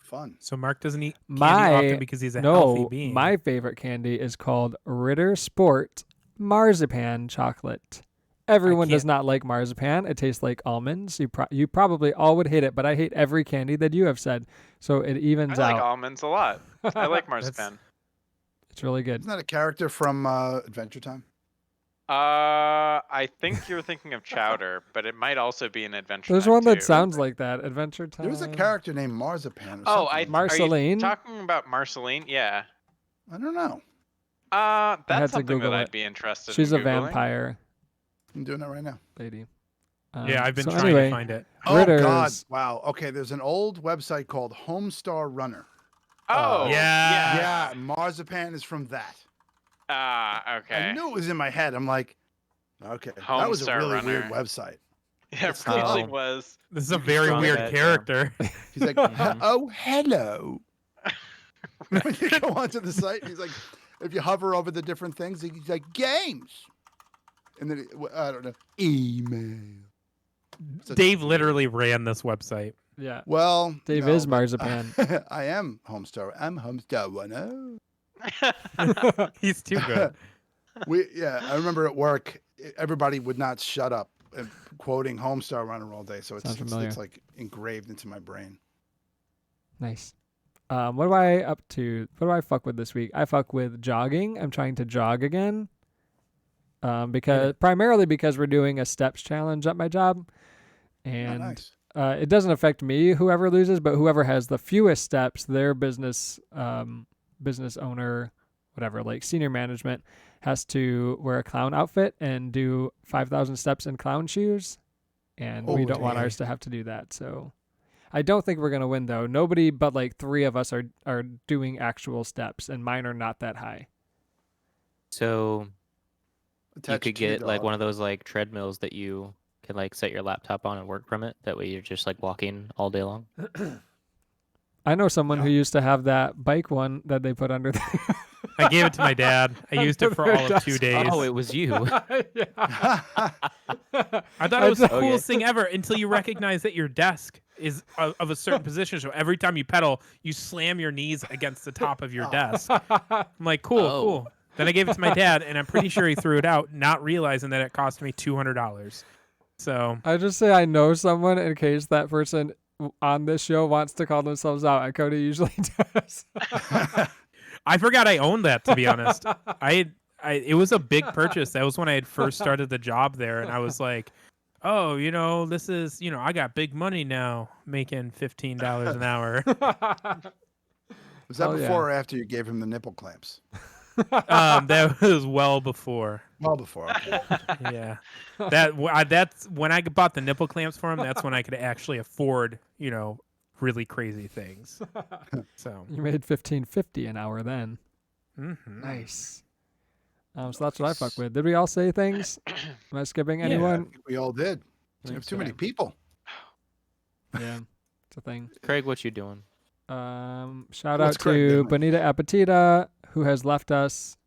S3: Fun.
S5: So Mark doesn't eat candy often because he's a healthy being.
S2: my favorite candy is called Ritter Sport marzipan chocolate. Everyone does
S5: can't-
S2: not like marzipan. It tastes like almonds. You probably all would hate it, but I hate every candy that you have said. So it evens
S1: I like
S2: out.
S1: almonds a lot. I like marzipan.
S2: It's really good.
S3: Isn't that a character from Adventure Time?
S1: I think you're thinking of Chowder, but it might also be an Adventure
S2: There's
S1: Time
S2: one that
S1: too.
S2: sounds like that. Adventure Time.
S3: There was a character named Marzipan. Or
S1: Oh,
S3: something.
S2: Marceline?
S1: Are you talking about Marceline? Yeah.
S3: I don't know.
S2: had
S1: That's
S2: to
S1: something
S2: Google
S1: that
S2: it.
S1: I'd be interested
S2: She's
S1: in
S2: a
S1: Googling.
S2: vampire
S3: I'm doing it right now.
S2: lady.
S5: Yeah, I've been
S2: so
S5: trying
S2: anyway,
S5: to find it.
S3: Oh
S2: Ritters.
S3: God! Wow. Okay, there's an old website called Homestar Runner.
S1: Oh,
S5: Yeah.
S3: Yeah, marzipan is from that.
S1: Okay.
S3: I knew it was in my head. I'm like, okay, that was a
S1: Homestar
S3: really weird
S1: Runner.
S3: website.
S1: Yeah,
S3: It's
S1: it really
S4: still-
S1: was.
S5: This is a very
S4: Strong
S5: weird
S4: bet, yeah.
S5: character.
S3: He's like,
S4: Mhm.
S3: oh, hello. When you go onto the site, he's like, if you hover over the different things, he's like, games. And then, I don't know, email. Such
S5: Dave
S3: a-
S5: literally ran this website.
S2: Yeah.
S3: Well,
S2: Dave
S3: no,
S2: is
S3: but,
S2: marzipan.
S3: I am Homestar. I'm Homestar Runner.
S5: He's too good.
S3: I remember at work, everybody would not shut up quoting Homestar Runner all day. So
S2: Sounds familiar.
S3: it's like engraved into my brain.
S2: Nice. What am I up to? What do I fuck with this week? I fuck with jogging. I'm trying to jog again. Primarily because we're doing a steps challenge at my job, and
S3: Oh, nice.
S2: it doesn't affect me, whoever loses, but whoever has the fewest steps, their business owner, whatever, like senior management, has to wear a clown outfit and do 5,000 steps in clown shoes, and we
S3: Oh,
S2: don't want
S3: dang.
S2: ours to have to do that. So I don't think we're gonna win though. Nobody but like 3 of us are doing actual steps, and mine are not that high.
S4: So you
S3: Attached
S4: could
S3: to your
S4: get like
S3: dog.
S4: one of those like treadmills that you can like set your laptop on and work from it. That way you're just like walking all day long.
S2: I know someone who
S3: Yeah.
S2: used to have that bike one that they put under the
S5: I gave it to my dad. I used it for all of 2 days.
S4: Oh, it was you.
S2: Yeah.
S5: I thought it was the
S4: Okay.
S5: coolest thing ever until you recognize that your desk is of a certain position. So every time you pedal, you slam your knees against the top of your desk. I'm like, cool,
S4: Oh.
S5: cool. Then I gave it to my dad, and I'm pretty sure he threw it out, not realizing that it cost me $200. So
S2: I just say I know someone in case that person on this show wants to call themselves out, and Cody usually does.
S5: I forgot I owned that, to be honest. It was a big purchase. That was when I had first started the job there, and I was like, oh, this is, I got big money now, making $15 an hour.
S3: Was that
S2: Hell yeah.
S3: before or after you gave him the nipple clamps?
S5: That was well before.
S3: Well, before. Okay.
S5: Yeah, that's when I bought the nipple clamps for him. That's when I could actually afford, really crazy things. So
S2: You made $15.50 an hour then.
S5: mhm.
S2: Nice. So that's what I fuck with. Did we all say things? Am I skipping
S3: I
S2: anyone?
S3: think we all did. We
S2: Think
S3: have too
S2: so.
S3: many people.
S2: Yeah, it's a thing.
S4: Craig, what you doing?
S2: Shout
S3: What's
S2: out
S3: Craig
S2: to
S3: doing?
S2: Bonita Apetita, who has left us.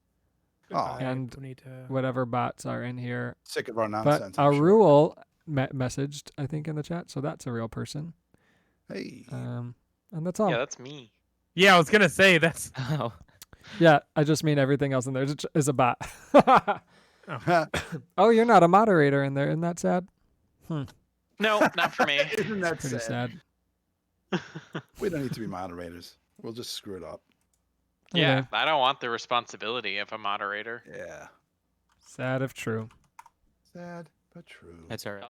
S3: Oh,
S2: And
S5: Bonita.
S2: whatever bots are in here.
S3: sick of our
S2: But
S3: nonsense. I'm sure.
S2: Arul messaged, I think, in the chat, so that's a real person.
S3: Hey.
S2: And that's all.
S1: Yeah, that's me.
S5: Yeah, I was gonna say that's.
S4: Oh,
S2: Yeah, I just mean everything else in there is a bot.
S3: Isn't
S2: Oh, you're not a moderator in there. Isn't that sad?
S1: No, not for me.
S3: that
S2: Pretty
S3: sad?
S2: sad.
S3: We don't need to be moderators. We'll just screw it up.
S1: Yeah,
S2: Okay.
S1: I don't want the responsibility of a moderator.
S3: Yeah.
S2: Sad if true.
S3: Sad but true.
S4: that's all right.